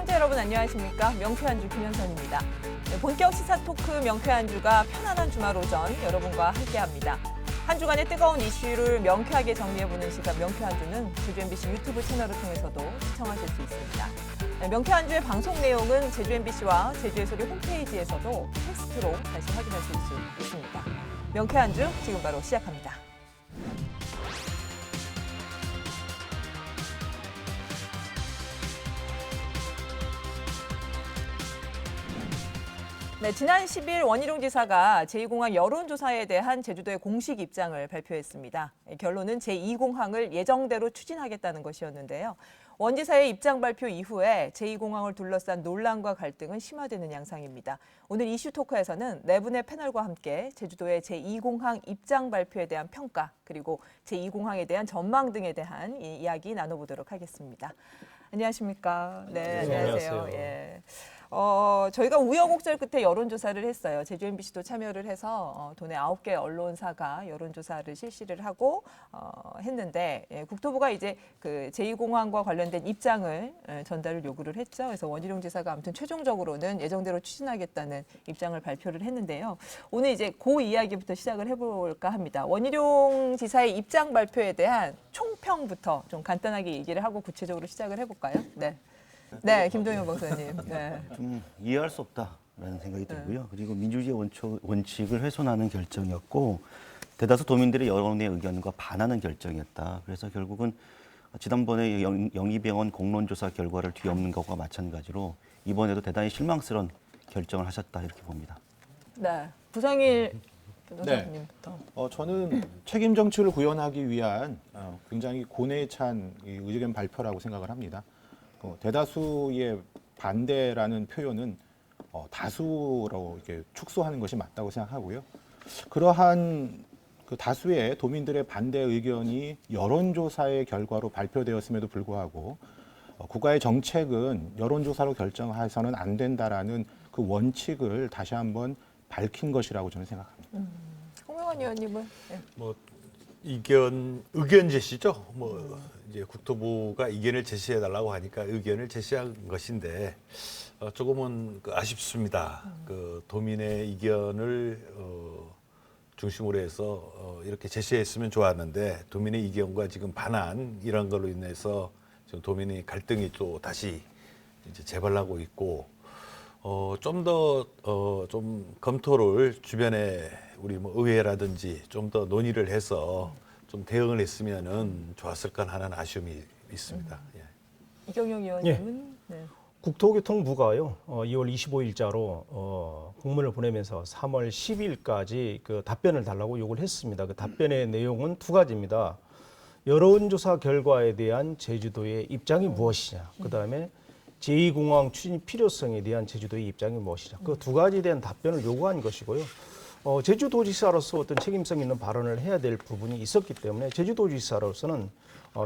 시청자 여러분 안녕하십니까? 명쾌한주 김현선입니다. 네, 본격 시사 토크 명쾌한주가 편안한 주말 오전 여러분과 함께합니다. 한 주간의 뜨거운 이슈를 명쾌하게 정리해보는 시간 명쾌한주는 제주 MBC 유튜브 채널을 통해서도 시청하실 수 있습니다. 네, 명쾌한주의 방송 내용은 제주 MBC와 제주의 소리 홈페이지에서도 텍스트로 다시 확인하실 수 있습니다. 명쾌한주 지금 바로 시작합니다. 네, 지난 10일 원희룡 지사가 제2공항 여론조사에 대한 제주도의 공식 입장을 발표했습니다. 결론은 제2공항을 예정대로 추진하겠다는 것이었는데요. 원 지사의 입장 발표 이후에 제2공항을 둘러싼 논란과 갈등은 심화되는 양상입니다. 오늘 이슈 토크에서는 네 분의 패널과 함께 제주도의 제2공항 입장 발표에 대한 평가, 그리고 제2공항에 대한 전망 등에 대한 이야기 나눠보도록 하겠습니다. 안녕하십니까? 네, 안녕하세요. 예. 저희가 우여곡절 끝에 여론조사를 했어요. 제주 MBC도 참여를 해서 도내 9개 언론사가 여론조사를 실시를 하고 했는데 국토부가 이제 그 제2공항과 관련된 입장을 전달을 요구를 했죠. 그래서 원희룡 지사가 아무튼 최종적으로는 예정대로 추진하겠다는 입장을 발표를 했는데요. 오늘 이제 그 이야기부터 시작을 해볼까 합니다. 원희룡 지사의 입장 발표에 대한 총평부터 좀 간단하게 얘기를 하고 구체적으로 시작을 해볼까요? 네. 네, 김동현 박사님. 네. 좀 이해할 수 없다라는 생각이 들고요. 그리고 민주주의 원칙을 훼손하는 결정이었고 대다수 도민들의 여론의 의견과 반하는 결정이었다. 그래서 결국은 지난번에 영희병원 공론조사 결과를 뒤엎는 것과 마찬가지로 이번에도 대단히 실망스러운 결정을 하셨다 이렇게 봅니다. 네, 부상일 변호사님부터. 저는 책임 정치를 구현하기 위한 굉장히 고뇌에 찬 의견 발표라고 생각을 합니다. 대다수의 반대라는 표현은 다수라고 이렇게 축소하는 것이 맞다고 생각하고요. 그러한 그 다수의 도민들의 반대 의견이 여론조사의 결과로 발표되었음에도 불구하고 국가의 정책은 여론조사로 결정해서는 안 된다라는 그 원칙을 다시 한번 밝힌 것이라고 저는 생각합니다. 홍명환 의원님은? 네. 의견 제시죠. 이제 국토부가 의견을 제시해달라고 하니까 의견을 제시한 것인데 조금은 아쉽습니다. 그 도민의 의견을 중심으로 해서 이렇게 제시했으면 좋았는데 도민의 의견과 지금 반한 이런 걸로 인해서 지금 도민의 갈등이 또 다시 이제 재발하고 있고 좀 더 좀 검토를 주변에 우리 의회라든지 좀 더 논의를 해서 좀 대응을 했으면은 좋았을까 하는 아쉬움이 있습니다. 예. 이경영 의원님은? 네. 국토교통부가요 2월 25일자로 공문을 보내면서 3월 10일까지 그 답변을 달라고 요구를 했습니다. 그 답변의 내용은 두 가지입니다. 여론조사 결과에 대한 제주도의 입장이 무엇이냐, 그 다음에 제2공항 추진 필요성에 대한 제주도의 입장이 무엇이냐, 그 두 가지에 대한 답변을 요구한 것이고요. 제주도지사로서 어떤 책임성 있는 발언을 해야 될 부분이 있었기 때문에 제주도지사로서는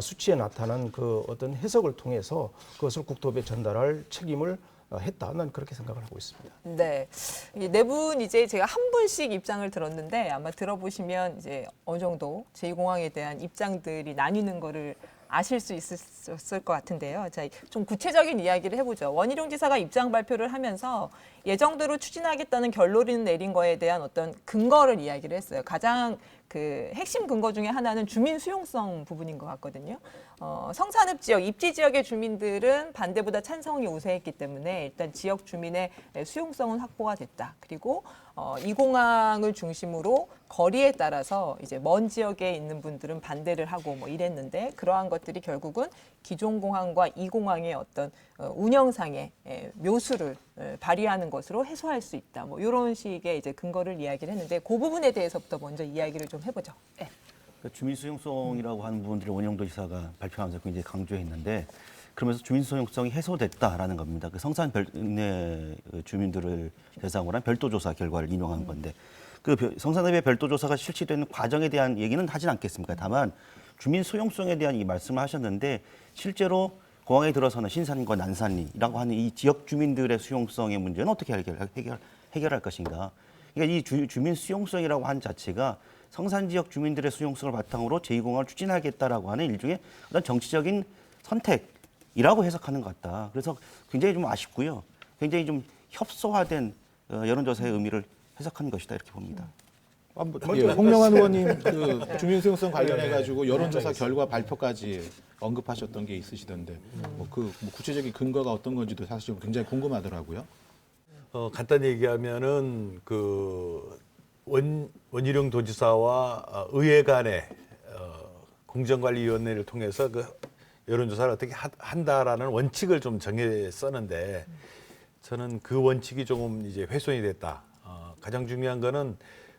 수치에 나타난 그 어떤 해석을 통해서 그것을 국토부에 전달할 책임을 했다. 난 그렇게 생각을 하고 있습니다. 네. 네 분 이제 제가 한 분씩 입장을 들었는데 아마 들어보시면 이제 어느 정도 제2공항에 대한 입장들이 나뉘는 거를 아실 수 있었을 것 같은데요. 자, 좀 구체적인 이야기를 해보죠. 원희룡 지사가 입장 발표를 하면서 예정대로 추진하겠다는 결론을 내린 거에 대한 어떤 근거를 이야기를 했어요. 가장 그 핵심 근거 중에 하나는 주민 수용성 부분인 것 같거든요. 성산읍 지역, 입지 지역의 주민들은 반대보다 찬성이 우세했기 때문에 일단 지역 주민의 수용성은 확보가 됐다. 그리고 이 공항을 중심으로 거리에 따라서 이제 먼 지역에 있는 분들은 반대를 하고 뭐 이랬는데 그러한 것들이 결국은 기존 공항과 이 공항의 어떤 운영상의 묘수를 발휘하는 것으로 해소할 수 있다. 뭐 이런 식의 이제 근거를 이야기를 했는데 그 부분에 대해서부터 먼저 이야기를 좀 해보죠. 네. 그러니까 주민 수용성이라고 하는 부분들을 원희룡 지사가 발표하면서 굉장히 강조했는데 그러면서 주민 수용성이 해소됐다라는 겁니다. 그 성산 내 주민들을 대상으로 한 별도 조사 결과를 인용한 건데 그 성산읍의 별도 조사가 실시된 과정에 대한 얘기는 하진 않겠습니까? 다만 주민 수용성에 대한 이 말씀을 하셨는데 실제로 공항에 들어서는 신산과 난산리라고 하는 이 지역 주민들의 수용성의 문제는 어떻게 해결할 것인가? 그러니까 이 주민 수용성이라고 한 자체가 성산 지역 주민들의 수용성을 바탕으로 제2공항을 추진하겠다라고 하는 일종의 어떤 정치적인 선택. 이라고 해석하는 것 같다. 그래서 굉장히 좀 아쉽고요. 굉장히 좀 협소화된 여론조사의 의미를 해석하는 것이다 이렇게 봅니다. 홍명환 의원님 그 주민 수용성 관련해 가지고 여론조사 결과 발표까지 언급하셨던 게 있으시던데 뭐 구체적인 근거가 어떤 건지도 사실 굉장히 궁금하더라고요. 간단히 얘기하면은 그 원희룡 도지사와 의회 간의 공정관리위원회를 통해서 그 여론조사를 어떻게 한다라는 원칙을 좀 정했었는데 저는 그 원칙이 조금 이제 훼손이 됐다. 가장 중요한 거는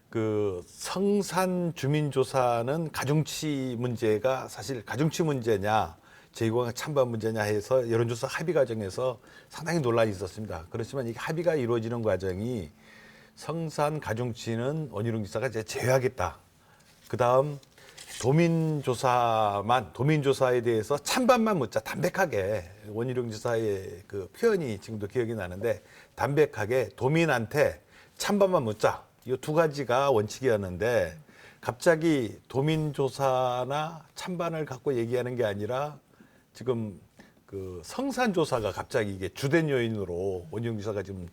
그 성산 주민조사는 가중치 문제가 사실 가중치 문제냐 제2공항 찬반 문제냐 해서 여론조사 합의 과정에서 상당히 논란이 있었습니다. 그렇지만 이게 합의가 이루어지는 과정이 성산 가중치는 원희룡 지사가 이제 제외하겠다. 그다음 도민조사에 대해서 찬반만 묻자 담백하게 원희룡 지사의 그 표현이 지금도 기억이 나는데 담백하게 도민한테 찬반만 묻자. 이 두 가지가 원칙이었는데 갑자기 도민조사나 찬반을 갖고 얘기하는 게 아니라 지금 그 성산조사가 갑자기 이게 주된 요인으로 원희룡 지사가 지금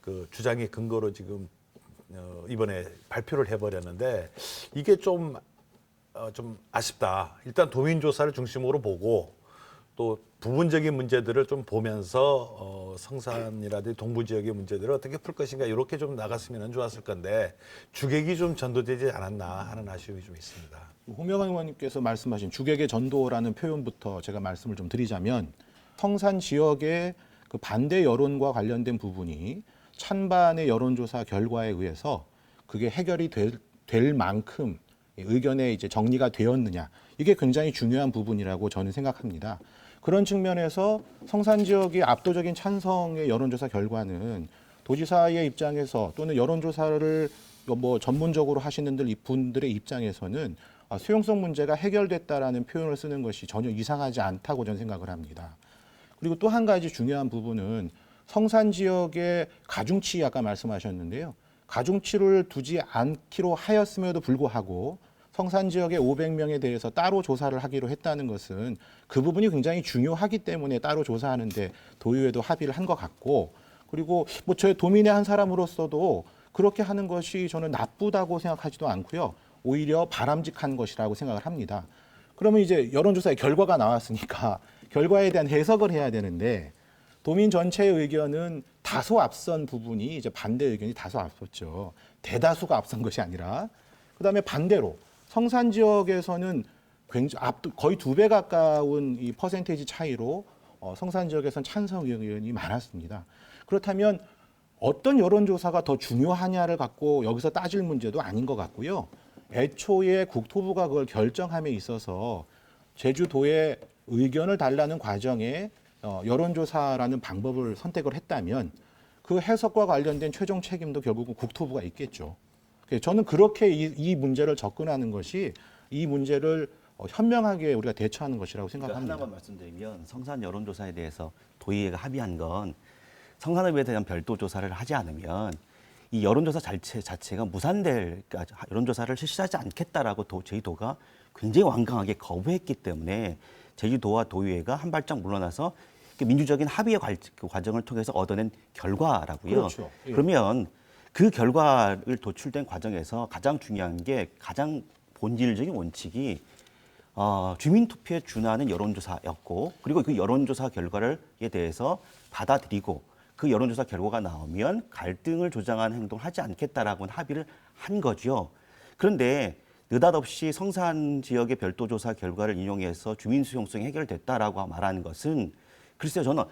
그 주장의 근거로 지금 이번에 발표를 해버렸는데 이게 좀 아쉽다. 일단 도민조사를 중심으로 보고 또 부분적인 문제들을 좀 보면서 성산이라든지 동부 지역의 문제들을 어떻게 풀 것인가 이렇게 좀 나갔으면 좋았을 건데 주객이 좀 전도되지 않았나 하는 아쉬움이 좀 있습니다. 홍명환 의원님께서 말씀하신 주객의 전도라는 표현부터 제가 말씀을 좀 드리자면 성산 지역의 그 반대 여론과 관련된 부분이 찬반의 여론조사 결과에 의해서 그게 해결이 될 만큼 의견에 이제 정리가 되었느냐 이게 굉장히 중요한 부분이라고 저는 생각합니다. 그런 측면에서 성산 지역의 압도적인 찬성의 여론조사 결과는 도지사의 입장에서 또는 여론조사를 뭐 전문적으로 하시는 분들의 입장에서는 수용성 문제가 해결됐다라는 표현을 쓰는 것이 전혀 이상하지 않다고 저는 생각을 합니다. 그리고 또 한 가지 중요한 부분은 성산 지역의 가중치 아까 말씀하셨는데요. 가중치를 두지 않기로 하였음에도 불구하고 성산 지역의 500명에 대해서 따로 조사를 하기로 했다는 것은 그 부분이 굉장히 중요하기 때문에 따로 조사하는데 도의회도 합의를 한 것 같고 그리고 뭐 저희 도민의 한 사람으로서도 그렇게 하는 것이 저는 나쁘다고 생각하지도 않고요. 오히려 바람직한 것이라고 생각을 합니다. 그러면 이제 여론조사의 결과가 나왔으니까 결과에 대한 해석을 해야 되는데 도민 전체의 의견은 다소 앞선 부분이 이제 반대 의견이 다소 앞섰죠. 대다수가 앞선 것이 아니라 그다음에 반대로 성산 지역에서는 거의 2배 가까운 이 퍼센테이지 차이로 성산 지역에서는 찬성 의견이 많았습니다. 그렇다면 어떤 여론조사가 더 중요하냐를 갖고 여기서 따질 문제도 아닌 것 같고요. 애초에 국토부가 그걸 결정함에 있어서 제주도의 의견을 달라는 과정에 여론조사라는 방법을 선택을 했다면 그 해석과 관련된 최종 책임도 결국은 국토부가 있겠죠. 저는 그렇게 이 문제를 접근하는 것이 이 문제를 현명하게 우리가 대처하는 것이라고 생각합니다. 하나만 말씀드리면 성산 여론조사에 대해서 도의회가 합의한 건 성산읍에 대한 별도 조사를 하지 않으면 이 여론조사 자체가 무산될 여론조사를 실시하지 않겠다라고 제주도가 굉장히 완강하게 거부했기 때문에 제주도와 도의회가 한 발짝 물러나서 민주적인 합의의 과정을 통해서 얻어낸 결과라고요. 그렇죠. 예. 그러면 그 결과를 도출된 과정에서 가장 중요한 게 가장 본질적인 원칙이 주민투표에 준하는 여론조사였고 그리고 그 여론조사 결과에 대해서 받아들이고 그 여론조사 결과가 나오면 갈등을 조장하는 행동을 하지 않겠다라고 합의를 한 거죠. 그런데 느닷없이 성산 지역의 별도 조사 결과를 인용해서 주민 수용성이 해결됐다라고 말하는 것은 글쎄요 저는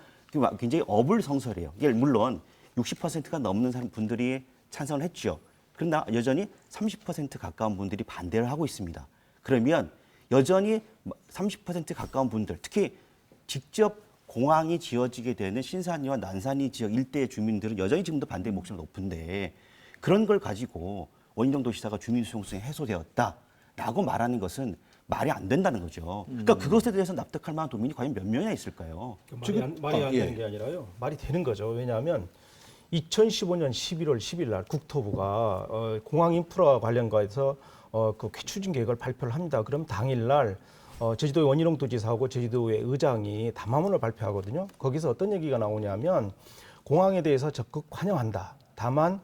굉장히 어불성설이에요. 이게 물론 60%가 넘는 분들이 찬성을 했죠. 그러나 여전히 30% 가까운 분들이 반대를 하고 있습니다. 그러면 여전히 30% 가까운 분들, 특히 직접 공항이 지어지게 되는 신산리와 난산리 지역 일대의 주민들은 여전히 지금도 반대 목소리가 높은데 그런 걸 가지고 원희룡 도지사가 주민 수용성이 해소되었다라고 말하는 것은 말이 안 된다는 거죠. 그러니까 그것에 대해서 납득할 만한 도민이 과연 몇 명이나 있을까요? 말이 안 되는 게 아니라요. 말이 되는 거죠. 왜냐하면 2015년 11월 10일 날 국토부가 공항 인프라 관련과해서 그 추진 계획을 발표를 합니다. 그럼 당일 날 제주도의 원희룡 도지사하고 제주도의 의장이 담화문을 발표하거든요. 거기서 어떤 얘기가 나오냐면 공항에 대해서 적극 환영한다. 다만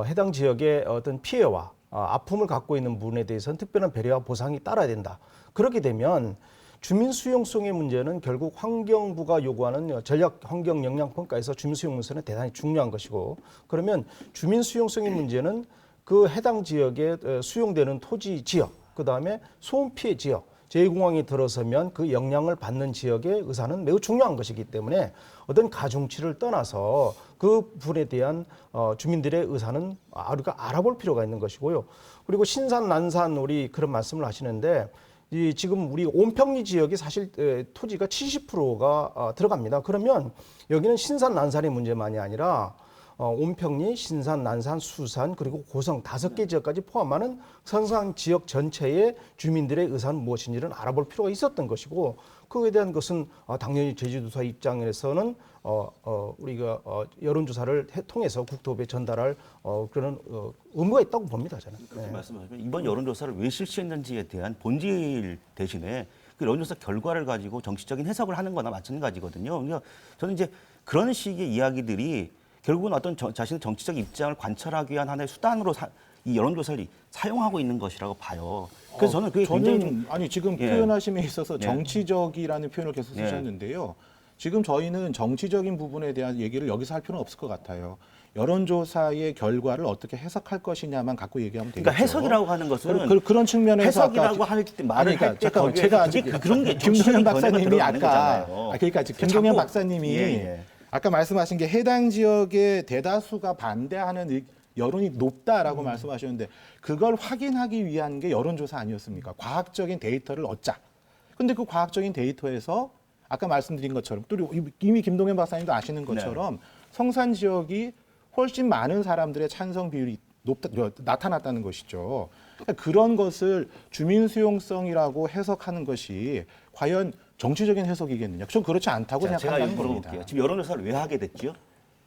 해당 지역의 어떤 피해와 아픔을 갖고 있는 부분에 대해서는 특별한 배려와 보상이 따라야 된다. 그렇게 되면 주민 수용성의 문제는 결국 환경부가 요구하는 전략 환경 영향 평가에서 주민 수용 문서는 대단히 중요한 것이고, 그러면 주민 수용성의 문제는 그 해당 지역에 수용되는 토지 지역, 그다음에 소음 피해 지역, 제2공항이 들어서면 그 영향을 받는 지역의 의사는 매우 중요한 것이기 때문에 어떤 가중치를 떠나서 그 부분에 대한 주민들의 의사는 우리가 알아볼 필요가 있는 것이고요. 그리고 신산, 난산 우리 그런 말씀을 하시는데 지금 우리 온평리 지역이 사실 토지가 70%가 들어갑니다. 그러면 여기는 신산, 난산의 문제만이 아니라 온평리, 신산, 난산, 수산 그리고 고성 5개 지역까지 포함하는 선상 지역 전체의 주민들의 의사는 무엇인지를 알아볼 필요가 있었던 것이고, 그에 대한 것은 당연히 제주도사 입장에서는 우리가 여론조사를 통해서 국토부에 전달할 그런 의무가 있다고 봅니다, 저는. 그렇게 말씀하시면 이번 여론조사를 왜 실시했는지에 대한 본질 대신에 그 여론조사 결과를 가지고 정치적인 해석을 하는 거나 마찬가지거든요. 그러니까 저는 이제 그런 식의 이야기들이 결국은 어떤 자신의 정치적 입장을 관철하기 위한 하나의 수단으로 이 여론조사를 사용하고 있는 것이라고 봐요. 그래서 저는 그게 굉장히 좀 아니 지금 예. 표현하심에 있어서 예. 정치적이라는 표현을 계속 예. 쓰셨는데요. 지금 저희는 정치적인 부분에 대한 얘기를 여기서 할 필요는 없을 것 같아요. 여론조사의 결과를 어떻게 해석할 것이냐만 갖고 얘기하면 되겠죠. 그러니까 해석이라고 하는 것은 그런 측면에서 해석이라고 할 때 말을 할 때 잠깐만, 거기에 제가 그게 아직 그런 게 김동현 박사님이 들어가는 아까 거잖아요. 그러니까 지금 김동현 자꾸- 박사님이 예. 아까 말씀하신 게 해당 지역의 대다수가 반대하는 여론이 높다라고 말씀하셨는데 그걸 확인하기 위한 게 여론조사 아니었습니까? 과학적인 데이터를 얻자. 근데 그 과학적인 데이터에서 아까 말씀드린 것처럼 또 이미 김동현 박사님도 아시는 것처럼 성산 지역이 훨씬 많은 사람들의 찬성 비율이 나타났다는 것이죠. 그러니까 그런 것을 주민 수용성이라고 해석하는 것이 과연 정치적인 해석이겠느냐? 전 그렇지 않다고 제가 생각하는 이거 겁니다. 물어볼게요. 지금 여론조사를 왜 하게 됐죠?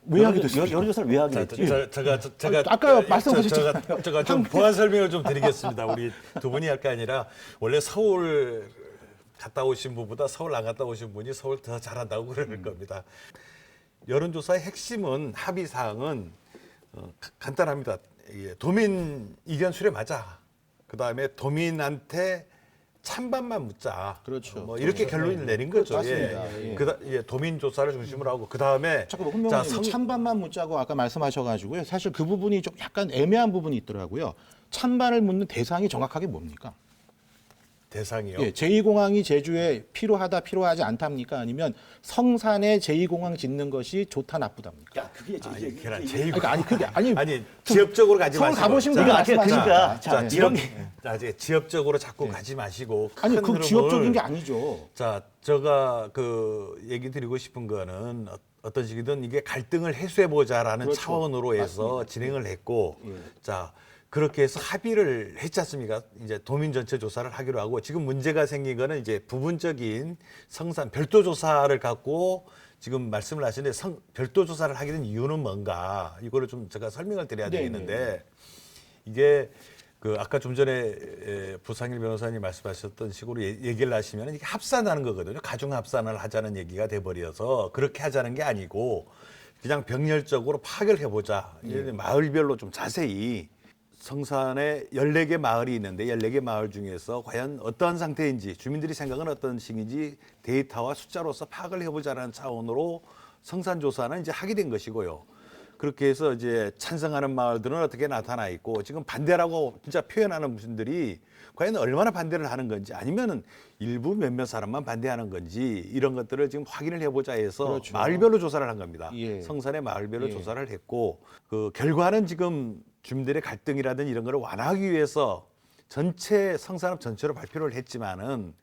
왜 하게 됐습니까? 여론조사를 왜 하게 됐죠? 제가 아까 말씀하셨잖아요. 제가 좀 보완 설명을 좀 드리겠습니다. 우리 두 분이 할 게 아니라 원래 서울 갔다 오신 분보다 서울 안 갔다 오신 분이 서울 더 잘한다고 그러는 겁니다. 여론조사의 핵심은 합의 사항은 간단합니다. 도민 의견 수렴하자. 그다음에 도민한테 찬반만 묻자. 그렇죠. 뭐 이렇게 결론을 내린 거죠. 맞습니다. 예. 도민 조사를 중심으로 하고 그다음에 잠깐만 훈명님 찬반만 묻자고 아까 말씀하셔가지고요. 사실 그 부분이 좀 약간 애매한 부분이 있더라고요. 찬반을 묻는 대상이 정확하게 뭡니까? 대상이요. 예, 제2공항이 제주에 필요하지 않답니까? 아니면 성산에 제2공항 짓는 것이 좋다 나쁘답니까? 야, 그게 걔랑 그게 아니 지역적으로 가지 서울 마시고. 가보신 자, 분이 말씀하시니까. 그러니까 자, 이런 지역적으로 자꾸 가지 마시고 아니 큰 그 흐름을- 지역적인 게 아니죠. 자, 제가 그 얘기 드리고 싶은 거는 어떤 식이든 이게 갈등을 해소해 보자라는 그렇죠. 차원으로 해서 맞습니다. 진행을 했고, 예. 자 그렇게 해서 합의를 했지 않습니까? 이제 도민 전체 조사를 하기로 하고 지금 문제가 생긴 거는 이제 부분적인 성산 별도 조사를 갖고 지금 말씀을 하시는데 별도 조사를 하게 된 이유는 뭔가 이거를 좀 제가 설명을 드려야 네, 되겠는데 이게 그 아까 좀 전에 부상일 변호사님 말씀하셨던 식으로 얘기를 하시면 이게 합산하는 거거든요. 가중 합산을 하자는 얘기가 돼버려서 그렇게 하자는 게 아니고 그냥 병렬적으로 파악을 해보자. 마을별로 좀 자세히 성산에 14개 마을이 있는데 14개 마을 중에서 과연 어떠한 상태인지 주민들이 생각은 어떤 식인지 데이터와 숫자로서 파악을 해보자는 차원으로 성산조사는 이제 하게 된 것이고요. 그렇게 해서 이제 찬성하는 마을들은 어떻게 나타나 있고 지금 반대라고 진짜 표현하는 분들이 과연 얼마나 반대를 하는 건지 아니면은 일부 몇몇 사람만 반대하는 건지 이런 것들을 지금 확인을 해보자 해서 그렇죠. 마을별로 조사를 한 겁니다. 예. 성산의 마을별로 예. 조사를 했고 그 결과는 지금 주민들의 갈등이라든지 이런 거를 완화하기 위해서 전체 성산읍 전체로 발표를 했지만은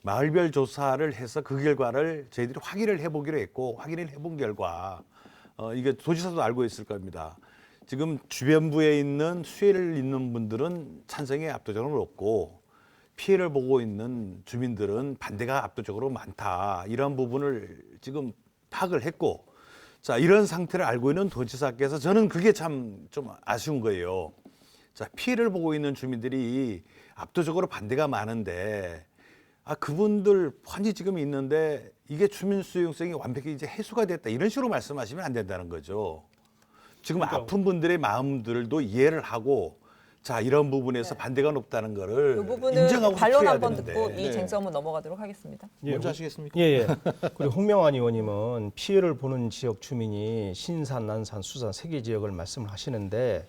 마을별 조사를 해서 그 결과를 저희들이 확인을 해보기로 했고 확인을 해본 결과 이게 도지사도 알고 있을 겁니다. 지금 주변부에 있는 수혜를 잇는 분들은 찬성이 압도적으로 높고 피해를 보고 있는 주민들은 반대가 압도적으로 많다. 이런 부분을 지금 파악을 했고 자 이런 상태를 알고 있는 도지사께서 저는 그게 참 좀 아쉬운 거예요. 자 피해를 보고 있는 주민들이 압도적으로 반대가 많은데 그분들 펀이 지금 있는데 이게 주민 수용성이 완벽히 이제 해소가 됐다 이런 식으로 말씀하시면 안 된다는 거죠. 지금 아픈 분들의 마음들도 이해를 하고 자 이런 부분에서 반대가 높다는 거를 그 부분은 인정하고 반론 투표해야 한번 되는데. 듣고 이 쟁점은 넘어가도록 하겠습니다. 먼저 하시겠습니까? 예, 예. 그리고 홍명환 의원님은 피해를 보는 지역 주민이 신산, 난산, 수산 세 개 지역을 말씀을 하시는데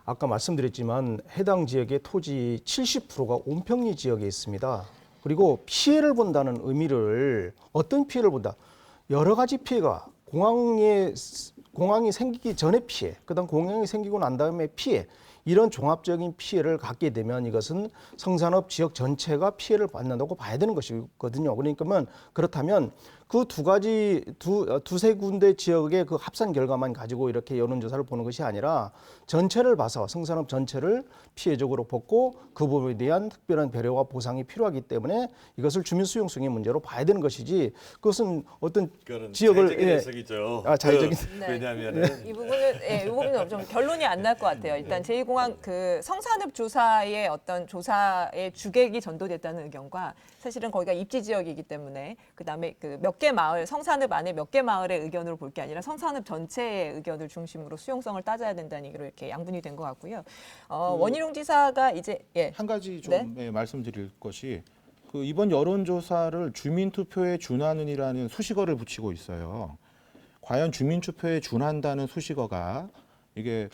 아까 말씀드렸지만 해당 지역의 토지 70%가 온평리 지역에 있습니다. 그리고 피해를 본다는 의미를 어떤 피해를 본다? 여러 가지 피해가 공항이 생기기 전에 피해, 그다음 공항이 생기고 난 다음에 피해 이런 종합적인 피해를 갖게 되면 이것은 성산업 지역 전체가 피해를 받는다고 봐야 되는 것이거든요. 그렇다면 그 두세 군데 지역의 그 합산 결과만 가지고 이렇게 여론조사를 보는 것이 아니라 전체를 봐서 성산업 전체를 피해적으로 보고 그 부분에 대한 특별한 배려와 보상이 필요하기 때문에 이것을 주민 수용성의 문제로 봐야 되는 것이지 그것은 어떤 지역을 자의적인 해석이죠. 자의적인 왜냐하면은 이 부분은 좀 결론이 안 날 것 같아요. 일단 제2공항 그 성산읍 조사의 어떤 조사의 주객이 전도됐다는 의견과 사실은 거기가 입지 지역이기 때문에 그다음에 그 몇 개 마을 성산읍 안에 몇 개 마을의 의견으로 볼 게 아니라 성산읍 전체의 의견을 중심으로 수용성을 따져야 된다는 얘기로 이렇게 양분이 된 것 같고요. 원희룡 지사가 이제 한 가지 좀 네? 말씀드릴 것이 그 이번 여론조사를 주민투표에 준하는이라는 수식어를 붙이고 있어요. 과연 주민투표에 준한다는 수식어가 이게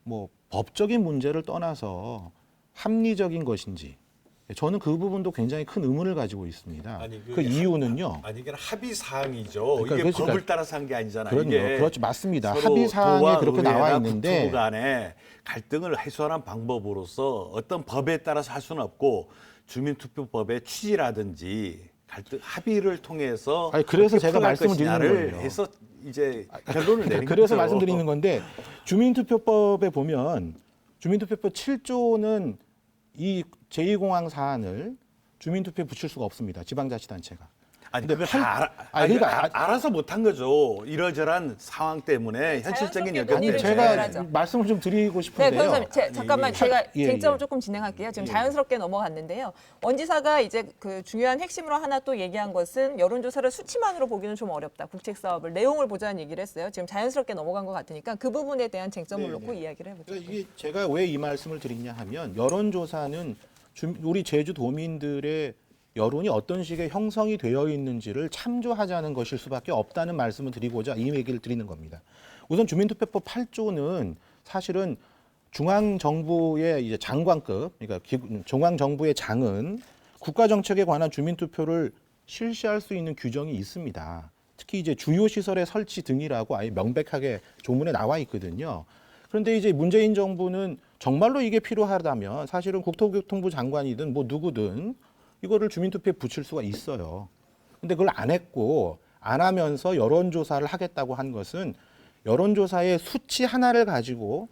뭐 법적인 문제를 떠나서 합리적인 것인지 저는 그 부분도 굉장히 큰 의문을 가지고 있습니다. 아니, 그 이유는요. 아니 이게 합의 사항이죠. 그러니까 이게 그러니까 법을 따라서 한 게 아니잖아요. 그럼요. 이게 그렇죠. 맞습니다. 서로 합의 사항에 도와 그렇게 나와 의회나 있는데 국토부 간에 갈등을 해소하는 방법으로서 어떤 법에 따라서 할 수는 없고 주민투표법의 취지라든지 갈등 합의를 통해서 아니, 그래서 어떻게 제가 풀어갈 말씀을 드리는 것이냐를 거예요. 해서 이제 결론을 내린 거죠. 그래서 말씀드리는 건데 주민투표법에 보면 주민투표법 7조는 이 제2공항 사안을 주민투표에 붙일 수가 없습니다. 지방자치단체가. 아니 근데 그걸 다 그러니까 알아서 못한 거죠. 이러저러한 상황 때문에 현실적인 자연스럽게 여건 논의를 제가 진행을 때문에 하죠. 말씀을 좀 드리고 네, 싶은데요. 변호사님, 잠깐만 제가 예, 쟁점을 예. 조금 진행할게요. 지금 자연스럽게 넘어갔는데요. 원 지사가 이제 그 중요한 핵심으로 하나 또 얘기한 것은 여론조사를 수치만으로 보기는 좀 어렵다. 국책 사업을 내용을 보자는 얘기를 했어요. 지금 자연스럽게 넘어간 것 같으니까 그 부분에 대한 쟁점을 놓고 이야기를 해보죠. 그러니까 이게 제가 왜 이 말씀을 드리냐 하면 여론조사는 우리 제주도민들의 여론이 어떤 식의 형성이 되어 있는지를 참조하자는 것일 수밖에 없다는 말씀을 드리고자 이 얘기를 드리는 겁니다. 우선 주민투표법 8조는 사실은 중앙정부의 이제 장관급, 그러니까 중앙정부의 장은 국가정책에 관한 주민투표를 실시할 수 있는 규정이 있습니다. 특히 이제 주요 시설의 설치 등이라고 아예 명백하게 조문에 나와 있거든요. 그런데 이제 문재인 정부는 정말로 이게 필요하다면 사실은 국토교통부 장관이든 뭐 누구든 이거를 주민투표에 붙일 수가 있어요. 근데 그걸 안 했고 안 하면서 여론조사를 하겠다고 한 것은 여론조사의 수치 하나를 가지고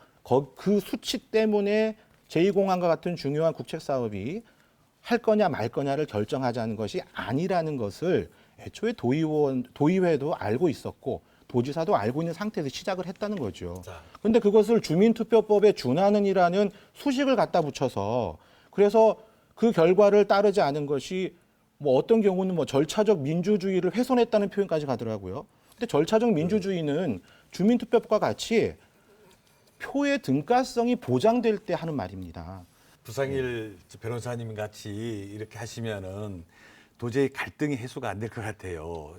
그 수치 때문에 제2공항과 같은 중요한 국책사업이 할 거냐 말 거냐를 결정하자는 것이 아니라는 것을 애초에 도의회도 알고 있었고 도지사도 알고 있는 상태에서 시작을 했다는 거죠. 그런데 그것을 주민투표법에 준하는이라는 수식을 갖다 붙여서 그래서 그 결과를 따르지 않은 것이 뭐 어떤 경우는 뭐 절차적 민주주의를 훼손했다는 표현까지 가더라고요. 근데 절차적 민주주의는 주민투표법과 같이 표의 등가성이 보장될 때 하는 말입니다. 부상일 변호사님 같이 이렇게 하시면은 도저히 갈등이 해소가 안 될 것 같아요.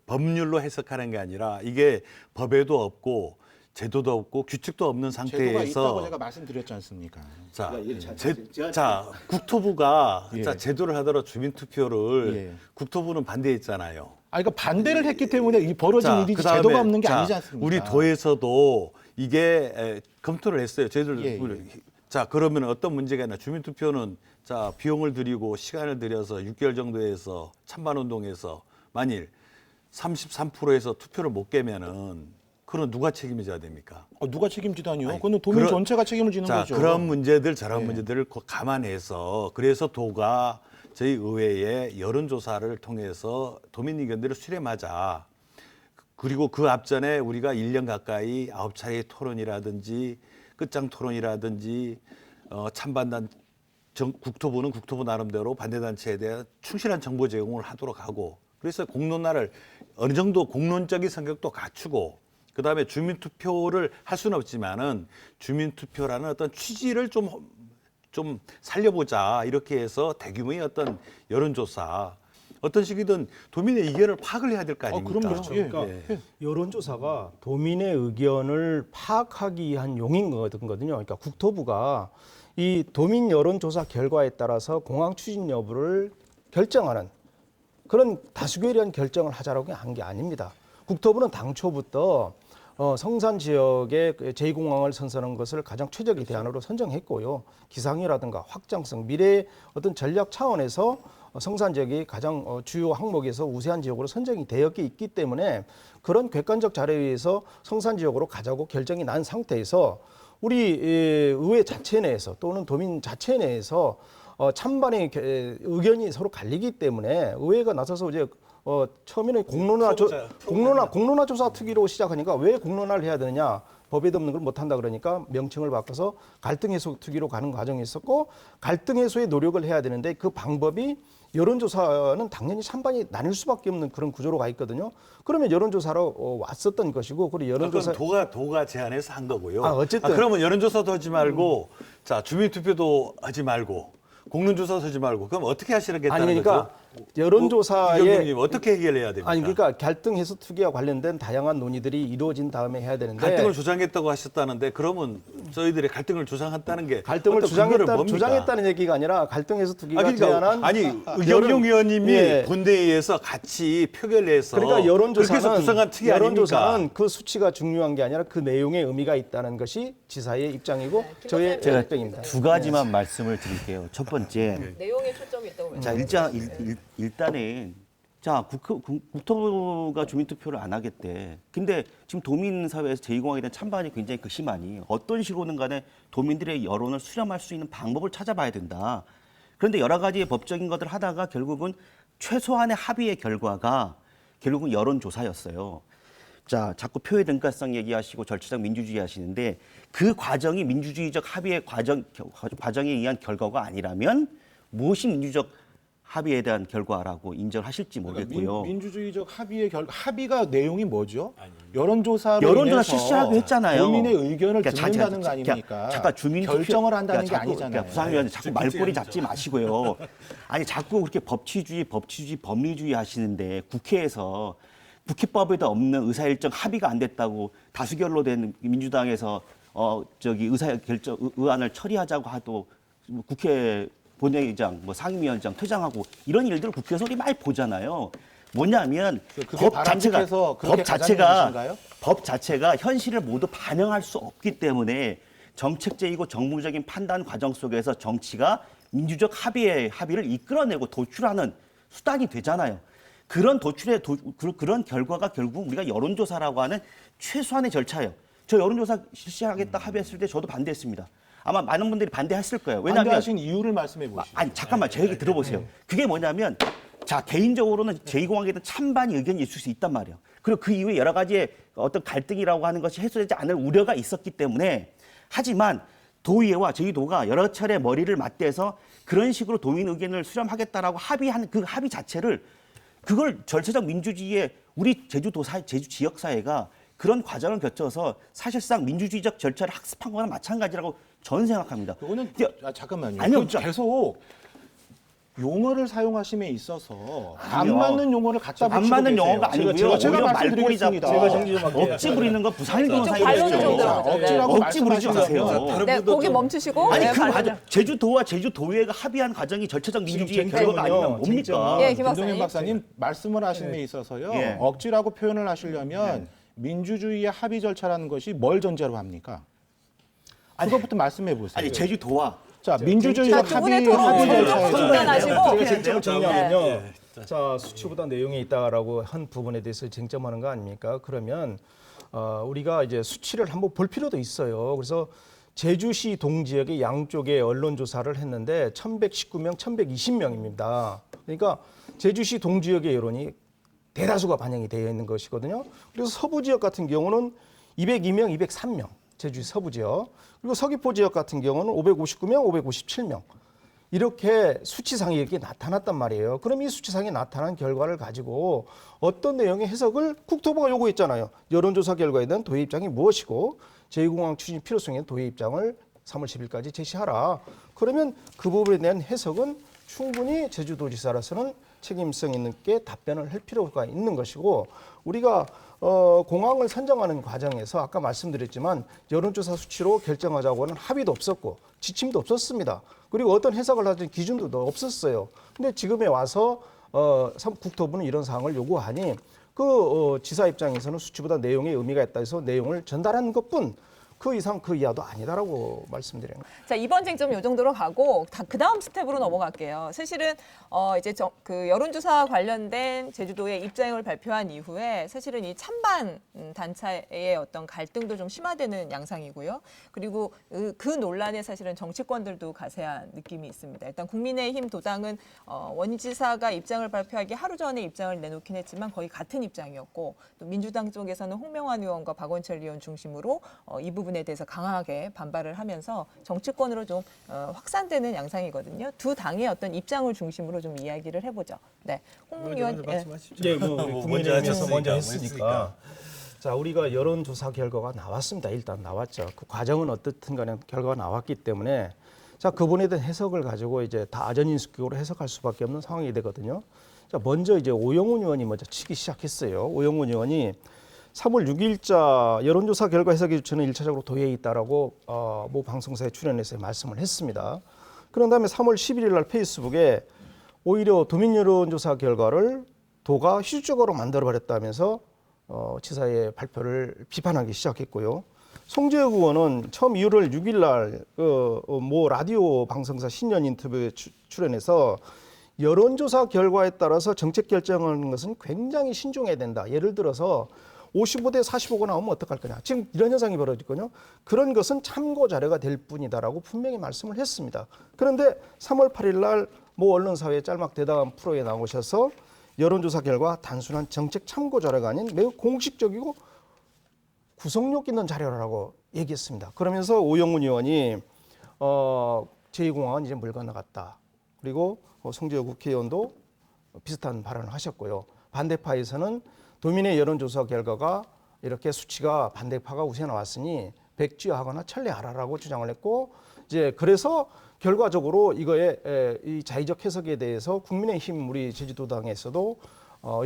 법률로 해석하는 게 아니라 이게 법에도 없고 제도도 없고 규칙도 없는 제도가 상태에서 있다고 제가 말씀드렸지 않습니까? 자, 국토부가 예. 자, 제도를 하더라도 주민투표를 예. 국토부는 반대했잖아요. 그러니까 반대를 했기 때문에 이 벌어진 자, 일이 그다음에 제도가 없는 게 자, 아니지 않습니까? 우리 도에서도 이게 검토를 했어요. 저희들 예, 자 그러면 어떤 문제가 있나? 주민투표는 자 비용을 들이고 시간을 들여서 6개월 정도에서 찬반운동에서 만일 33%에서 투표를 못 깨면은 그건 누가 책임져야 됩니까? 누가 책임지다니요? 아니, 그건 도민 그런- 전체가 책임을 지는 자, 거죠. 그런 문제들 저런 예. 문제들을 감안해서 그래서 도가 저희 의회에 여론조사를 통해서 도민 의견들을 수렴하자. 그리고 그 앞전에 우리가 1년 가까이 9차례의 토론이라든지 끝장 토론이라든지 찬반단 국토부는 국토부 나름대로 반대단체에 대한 충실한 정보 제공을 하도록 하고 그래서 공론화를 어느 정도 공론적인 성격도 갖추고 그다음에 주민투표를 할 수는 없지만은 주민투표라는 어떤 취지를 좀 살려보자 이렇게 해서 대규모의 어떤 여론조사 어떤 식이든 도민의 의견을 파악을 해야 될 거 아닙니까? 그럼요. 예. 그러니까 여론조사가 도민의 의견을 파악하기 위한 용인 거거든요. 그러니까 국토부가 이 도민 여론조사 결과에 따라서 공항 추진 여부를 결정하는 그런 다수결의한 결정을 하자라고 한 게 아닙니다. 국토부는 당초부터 성산 지역의 제2공항을 선선한 것을 가장 최적의 대안으로 선정했고요. 기상이라든가 확장성, 미래의 어떤 전략 차원에서 성산 지역이 가장 주요 항목에서 우세한 지역으로 선정이 되었기 있기 때문에 그런 객관적 자료에 의해서 성산 지역으로 가자고 결정이 난 상태에서 우리 의회 자체 내에서 또는 도민 자체 내에서 찬반의 의견이 서로 갈리기 때문에 의회가 나서서 이제 처음에는 공론화 조사 특위로 시작하니까 왜 공론화를 해야 되느냐? 법에 없는 걸 못한다 그러니까 명칭을 바꿔서 갈등 해소 특위로 가는 과정이 있었고 갈등 해소의 노력을 해야 되는데 그 방법이 여론조사는 당연히 찬반이 나뉠 수밖에 없는 그런 구조로 가 있거든요. 그러면 여론조사로 왔었던 것이고 그리고 여론조사 도가 제안해서 한 거고요. 어쨌든 그러면 여론조사도 하지 말고 자 주민투표도 하지 말고 공론조사도 하지 말고 그럼 어떻게 하시겠다는 아니 그러니까 거죠? 여론조사에 이경규님 어떻게 해결해야 됩니까? 아니 그러니까 갈등 해소 특위와 관련된 다양한 논의들이 이루어진 다음에 해야 되는데 갈등을 조장했다고 하셨다는데 그러면 저희들이 갈등을 조장했다는 게 갈등을 어떤 근거는 뭡니까? 주장했다는 얘기가 아니라 갈등 해소 특위가 그러니까 제안한 의경용 의원님이 예. 본회의에서 같이 표결해서 그러니까 그렇게 해서 구성한 특위 아닙니까? 여론조사는 그 수치가 중요한 게 아니라 그 내용에 의미가 있다는 것이 지사의 입장이고 저의 제가 입장입니다. 두 가지만 말씀을 드릴게요. 첫 번째, 내용에 초점이 있다고 자 일단은 자 국토부가 주민투표를 안 하겠대. 근데 지금 도민사회에서 제2공항에 대한 찬반이 굉장히 극심하니 어떤 식으로든 간에 도민들의 여론을 수렴할 수 있는 방법을 찾아봐야 된다. 그런데 여러 가지의 법적인 것들을 하다가 결국은 최소한의 합의의 결과가 결국은 여론조사였어요. 자, 자꾸 표의 등가성 얘기하시고 절차적 민주주의 하시는데 그 과정이 민주주의적 합의의 과정에 의한 결과가 아니라면 무엇이 민주적 합의에 대한 결과라고 인정하실지 모르겠고요. 민주주의적 합의가 내용이 뭐죠? 여론조사 실시하기로 했잖아요. 도민의 의견을 그러니까 듣는다는 거 아닙니까? 잠깐 주민투표 결정을 한다는 게 자꾸, 아니잖아요. 그러니까 부산위원님 자꾸 말꼬리 잡지 마시고요. 아니 자꾸 그렇게 법치주의, 법리주의 하시는데 국회에서 국회법에도 없는 의사일정 합의가 안 됐다고 다수결로 된 민주당에서 의안을 처리하자고 하도 국회 본회의장, 상임위원장 퇴장하고 이런 일들을 국회에서 우리 많이 보잖아요. 뭐냐면 그게 바람직해서 그렇게 가자는 것인가요? 법 자체가 현실을 모두 반영할 수 없기 때문에 정책적이고 정무적인 판단 과정 속에서 정치가 민주적 합의를 이끌어내고 도출하는 수단이 되잖아요. 그런 그런 결과가 결국 우리가 여론조사라고 하는 최소한의 절차예요. 저 여론조사 실시하겠다 합의했을 때 저도 반대했습니다. 아마 많은 분들이 반대했을 거예요. 왜냐하면 반대하신 이유를 말씀해 보시죠. 아니 잠깐만 제 얘기 들어보세요. 그게 뭐냐면 자 개인적으로는 제2공항에 대한 찬반이 의견이 있을 수 있단 말이에요. 그리고 그 이후에 여러 가지의 어떤 갈등이라고 하는 것이 해소되지 않을 우려가 있었기 때문에 하지만 도의회와 제2도가 여러 차례 머리를 맞대서 그런 식으로 도민 의견을 수렴하겠다라고 합의한 그 합의 자체를 그걸 절차적 민주주의의 우리 제주 지역 사회가 그런 과정을 거쳐서 사실상 민주주의적 절차를 학습한 거나 마찬가지라고 저는 생각합니다. 그거는 잠깐만요. 아니요, 계속 용어를 사용하심에 있어서 안 아니요. 맞는 용어를 갖다 붙이고 안 맞는 계세요. 용어가 아니고요. 제가 오히려 말꼬리 말씀드리겠습니다. 잡고 제가 정리 좀 할게요. 억지 부리는 건 부산인 좀 사이죠. 반론을 좀 들어보죠. 억지라고 억지 부리지 마세요. 말씀하시면 네, 거기 멈추시고. 아니 네, 그 반론을. 과정 제주도와 제주도의회가 합의한 과정이 절차적 민주주의의 지금 결과가 아니면 쟁점은요, 뭡니까? 예, 김 박사님. 김동현 박사님 말씀을 하심에 있어서요. 예. 억지라고 표현을 하시려면 민주주의의 합의 절차라는 것이 뭘 전제로 합니까? 그것부터 말씀해 보세요. 아니 제주도와 자, 민주주의적 자, 두 분의 토론 합의 좀 절차에서 중단하시고. 제가 쟁점을 정리하면요. 네. 자, 수치보다 내용이 있다라고 한 부분에 대해서 쟁점하는 거 아닙니까? 그러면 우리가 이제 수치를 한번 볼 필요도 있어요. 그래서 제주시 동지역의 양쪽에 언론조사를 했는데 1,119명, 1,120명입니다. 그러니까 제주시 동지역의 여론이 대다수가 반영이 되어 있는 것이거든요. 그래서 서부 지역 같은 경우는 202명, 203명, 제주 서부 지역. 그리고 서귀포 지역 같은 경우는 559명, 557명. 이렇게 수치상이 이렇게 나타났단 말이에요. 그럼 이 수치상이 나타난 결과를 가지고 어떤 내용의 해석을 국토부가 요구했잖아요. 여론조사 결과에 대한 도의 입장이 무엇이고 제2공항 추진 필요성에 대한 도의 입장을 3월 10일까지 제시하라. 그러면 그 부분에 대한 해석은 충분히 제주도지사로서는 책임성 있게 답변을 할 필요가 있는 것이고 우리가 공항을 선정하는 과정에서 아까 말씀드렸지만 여론조사 수치로 결정하자고는 합의도 없었고 지침도 없었습니다. 그리고 어떤 해석을 하는 기준도 없었어요. 근데 지금에 와서 국토부는 이런 사항을 요구하니 지사 입장에서는 수치보다 내용에 의미가 있다 해서 내용을 전달한 것뿐 그 이상 그 이하도 아니다라고 말씀드려요. 자, 이번 쟁점 요 정도로 가고 그 다음 스텝으로 넘어갈게요. 사실은 이제 그 여론조사 관련된 제주도의 입장을 발표한 이후에 사실은 이 찬반 단차의 어떤 갈등도 좀 심화되는 양상이고요. 그리고 그 논란에 사실은 정치권들도 가세한 느낌이 있습니다. 일단 국민의힘 도당은 원지사가 입장을 발표하기 하루 전에 입장을 내놓긴 했지만 거의 같은 입장이었고 또 민주당 쪽에서는 홍명환 의원과 박원철 의원 중심으로 이 부분에 대해서 강하게 반발을 하면서 정치권으로 좀 확산되는 양상이거든요. 두 당의 어떤 입장을 중심으로 좀 이야기를 해보죠. 네, 홍 의원. 네, 뭐 먼저 국민의힘에서 하셨으니까, 먼저 했으니까. 자, 우리가 여론조사 결과가 나왔습니다. 일단 나왔죠. 그 과정은 어떻든 간에 결과가 나왔기 때문에 자, 그분에 대한 해석을 가지고 이제 다 아전인수격으로 해석할 수밖에 없는 상황이 되거든요. 자, 먼저 이제 오영훈 의원이 먼저 치기 시작했어요. 오영훈 의원이 3월 6일자 여론조사 결과 해석의 주체는 1차적으로 도에 있다라고 모 방송사에 출연해서 말씀을 했습니다. 그런 다음에 3월 11일 날 페이스북에 오히려 도민 여론조사 결과를 도가 희주적으로 만들어버렸다면서 지사의 발표를 비판하기 시작했고요. 송재욱 의원은 처음 2월 6일 날 모 라디오 방송사 신년 인터뷰에 출연해서 여론조사 결과에 따라서 정책 결정하는 것은 굉장히 신중해야 된다. 예를 들어서 55대 45가 나오면 어떡할 거냐. 지금 이런 현상이 벌어졌거든요. 그런 것은 참고 자료가 될 뿐이다라고 분명히 말씀을 했습니다. 그런데 3월 8일 날 모 언론사회 짤막 대담 프로에 나오셔서 여론조사 결과 단순한 정책 참고 자료가 아닌 매우 공식적이고 구속력 있는 자료라고 얘기했습니다. 그러면서 오영훈 의원이 제2공항은 이제 물 건너갔다. 그리고 송재호 국회의원도 비슷한 발언을 하셨고요. 반대파에서는 도민의 여론조사 결과가 이렇게 수치가 반대파가 우세 나왔으니 백지화하거나 철회하라라고 주장을 했고 이제 그래서 결과적으로 이거에 이 자의적 해석에 대해서 국민의힘 우리 제주도당에서도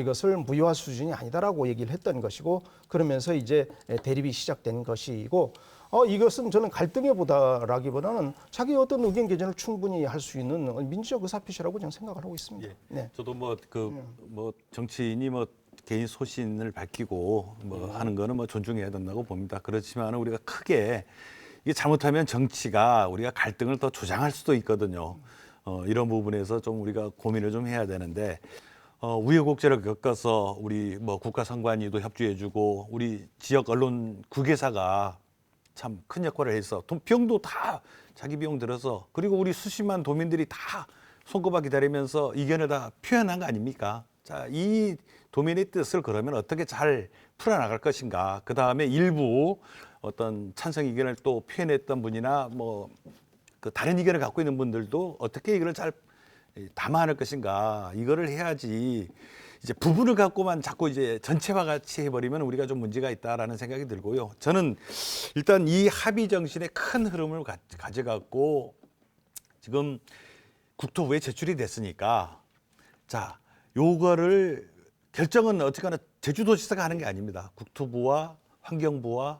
이것을 무효화 수준이 아니다라고 얘기를 했던 것이고 그러면서 이제 대립이 시작된 것이고 이것은 저는 갈등의 보다라기보다는 자기 어떤 의견 개진을 충분히 할 수 있는 민주적 의사표시라고 저는 생각을 하고 있습니다. 예. 네. 저도 뭐 정치인이 뭐 개인 소신을 밝히고 뭐 하는 거는 뭐 존중해야 된다고 봅니다. 그렇지만 우리가 크게 이게 잘못하면 정치가 우리가 갈등을 더 조장할 수도 있거든요. 이런 부분에서 좀 우리가 고민을 좀 해야 되는데 우여곡절을 겪어서 우리 뭐 국가선관위도 협조해주고 우리 지역 언론 국외사가 참 큰 역할을 해서 비용도 다 자기 비용 들어서 그리고 우리 수십만 도민들이 다 손꼽아 기다리면서 의견을 다 표현한 거 아닙니까? 자, 이 도민의 뜻을 그러면 어떻게 잘 풀어나갈 것인가? 그 다음에 일부 어떤 찬성 의견을 또 표현했던 분이나 뭐 그 다른 의견을 갖고 있는 분들도 어떻게 이걸 잘 담아낼 것인가? 이거를 해야지. 이제 부분을 갖고만 자꾸 이제 전체와 같이 해버리면 우리가 좀 문제가 있다라는 생각이 들고요. 저는 일단 이 합의 정신의 큰 흐름을 가져갖고 지금 국토부에 제출이 됐으니까 자, 요거를 결정은 어쨌거나 제주도지사가 하는 게 아닙니다. 국토부와 환경부와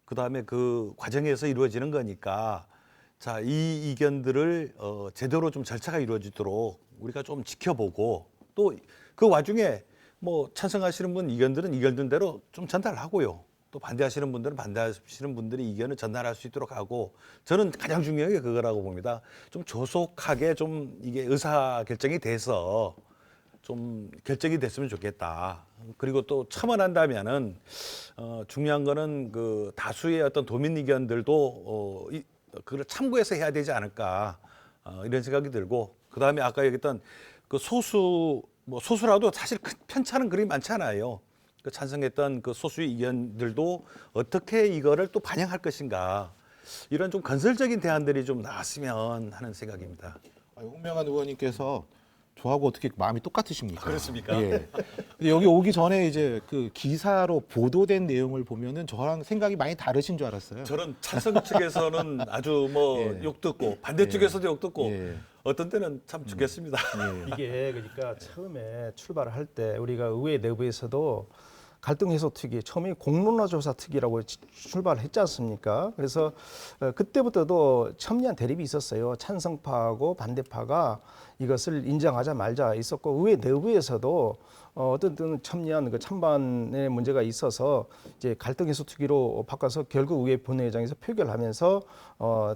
그다음에 그 과정에서 이루어지는 거니까 자, 이 의견들을 제대로 좀 절차가 이루어지도록 우리가 좀 지켜보고 또 그 와중에 뭐 찬성하시는 분 의견들은 의견대로 좀 전달하고요. 또 반대하시는 분들은 반대하시는 분들이 의견을 전달할 수 있도록 하고 저는 가장 중요한 게 그거라고 봅니다. 좀 조속하게 좀 이게 의사 결정이 돼서 좀 결정이 됐으면 좋겠다. 그리고 또 첨언한다면은 중요한 거는 그 다수의 어떤 도민 의견들도 그걸 참고해서 해야 되지 않을까 이런 생각이 들고 그 다음에 아까 얘기했던 그 소수라도 사실 큰 편차는 그리 많지 않아요. 그 찬성했던 그 소수의 의견들도 어떻게 이거를 또 반영할 것인가 이런 좀 건설적인 대안들이 좀 나왔으면 하는 생각입니다. 홍명한 의원님께서 저하고 어떻게 마음이 똑같으십니까? 그렇습니까? 예. 근데 여기 오기 전에 이제 그 기사로 보도된 내용을 보면은 저랑 생각이 많이 다르신 줄 알았어요. 저는 찬성 측에서는 아주 뭐 예. 욕 듣고 반대 쪽에서도 욕 듣고 예. 어떤 때는 참 죽겠습니다. 이게 그러니까 처음에 출발을 할 때 우리가 의회 내부에서도 갈등 해소 특위 처음에 공론화 조사 특위라고 출발을 했지 않습니까? 그래서 그때부터도 첨예한 대립이 있었어요. 찬성파하고 반대파가 이것을 인정하자 말자 있었고 의회 내부에서도 어떤 첨예한 그 찬반의 문제가 있어서 이제 갈등 해소 특위로 바꿔서 결국 의회 본회의장에서 표결하면서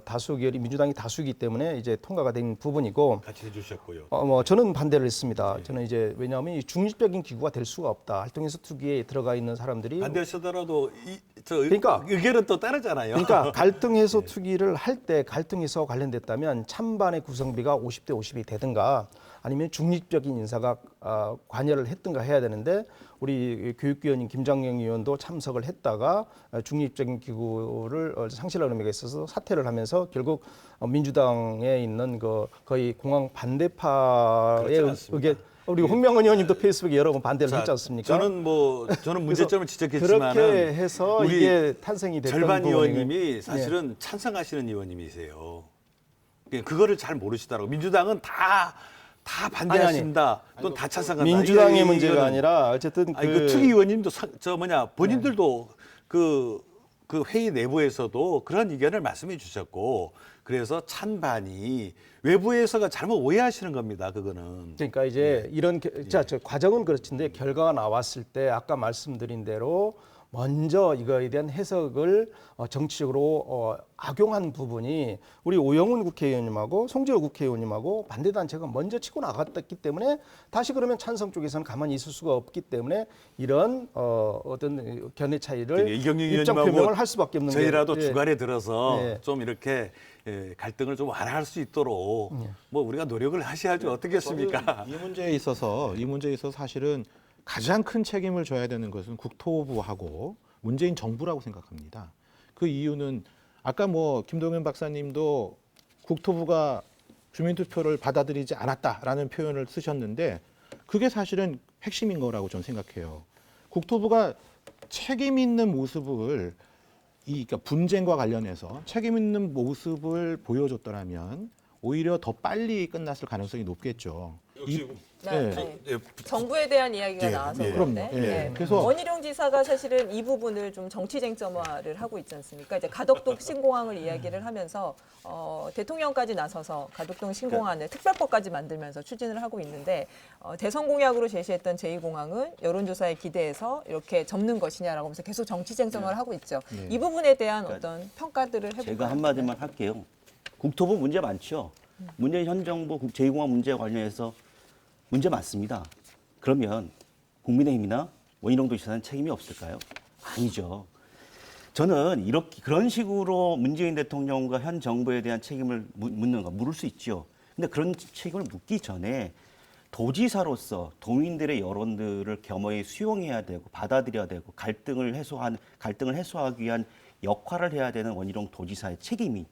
다수 의결이 민주당이 다수이기 때문에 이제 통과가 된 부분이고 같이 해주셨고요. 뭐 저는 반대를 했습니다. 저는 이제 왜냐하면 이 중립적인 기구가 될 수가 없다. 갈등 해소 특위에 들어가 있는 사람들이 반대하시더라도 그러니까 의견은 또 다르잖아요. 그러니까 갈등 해소 특위를 할 때 갈등 해소와 관련됐다면 찬반의 구성비가 50대 50이 되든가 아니면 중립적인 인사가 관여를 했든가 해야 되는데 우리 교육위원님 김장영 의원도 참석을 했다가 중립적인 기구를 상실하는 의미가 있어서 사퇴를 하면서 결국 민주당에 있는 그 거의 공항 반대파의 그렇지 않습니다. 의견 우리 홍명은 의원님도 페이스북에 여러 번 반대를 했지 않습니까? 저는 문제점을 지적했지만 그렇게 해서 우리 이게 탄생이 됐던 절반 부분이- 의원님이 사실은 찬성하시는 의원님이세요. 그거를 잘 모르시더라고. 민주당은 다 반대하신다. 또 다 찬성한다. 민주당의 이거는- 문제가 아니라 어쨌든 그 특위 의원님도 본인들도 그 회의 내부에서도 그런 의견을 말씀해 주셨고 그래서 찬반이 외부에서가 잘못 오해하시는 겁니다. 그거는. 그러니까 이제 이런 저 과정은 그렇지인데 결과가 나왔을 때 아까 말씀드린 대로 먼저 이거에 대한 해석을 정치적으로 악용한 부분이 우리 오영훈 국회의원님하고 송재호 국회의원님하고 반대단체가 먼저 치고 나갔기 때문에 다시 그러면 찬성 쪽에서는 가만히 있을 수가 없기 때문에 이런 어떤 견해 차이를 이경영 입장 의원님하고 표명을 할 수밖에 없는 저희라도 거예요. 예. 주관에 들어서 예. 좀 이렇게 갈등을 좀 완화할 수 있도록 뭐 우리가 노력을 하셔야죠. 어떻겠습니까? 이 문제에 있어서 사실은 가장 큰 책임을 져야 되는 것은 국토부하고 문재인 정부라고 생각합니다. 그 이유는 아까 뭐 김동연 박사님도 국토부가 주민투표를 받아들이지 않았다라는 표현을 쓰셨는데 그게 사실은 핵심인 거라고 저는 생각해요. 국토부가 책임 있는 모습을 그러니까 분쟁과 관련해서 책임 있는 모습을 보여줬더라면 오히려 더 빨리 끝났을 가능성이 높겠죠. 네. 정부에 대한 이야기가 나와서 그런데 그럼요. 예. 그래서 원희룡 지사가 사실은 이 부분을 좀 정치 쟁점화를 하고 있지 않습니까? 이제 가덕동 신공항을 이야기를 하면서 대통령까지 나서서 가덕동 신공항을 특별법까지 만들면서 추진을 하고 있는데 대선 공약으로 제시했던 제2공항은 여론조사에 기대해서 이렇게 접는 것이냐라고 하면서 계속 정치 쟁점화를 하고 있죠. 이 부분에 대한 어떤 평가들을 해볼까요? 제가 한마디만 할게요. 국토부 문제 많죠. 문재인 현 정부 제2공항 문제와 관련해서 문제 많습니다. 그러면 국민의힘이나 원희룡 도지사는 책임이 없을까요? 아니죠. 저는 그런 식으로 문재인 대통령과 현 정부에 대한 책임을 묻는 거 물을 수 있죠. 근데 그런 책임을 묻기 전에 도지사로서 도민들의 여론들을 겸허히 수용해야 되고 받아들여야 되고 갈등을 해소하기 위한 역할을 해야 되는 원희룡 도지사의 책임이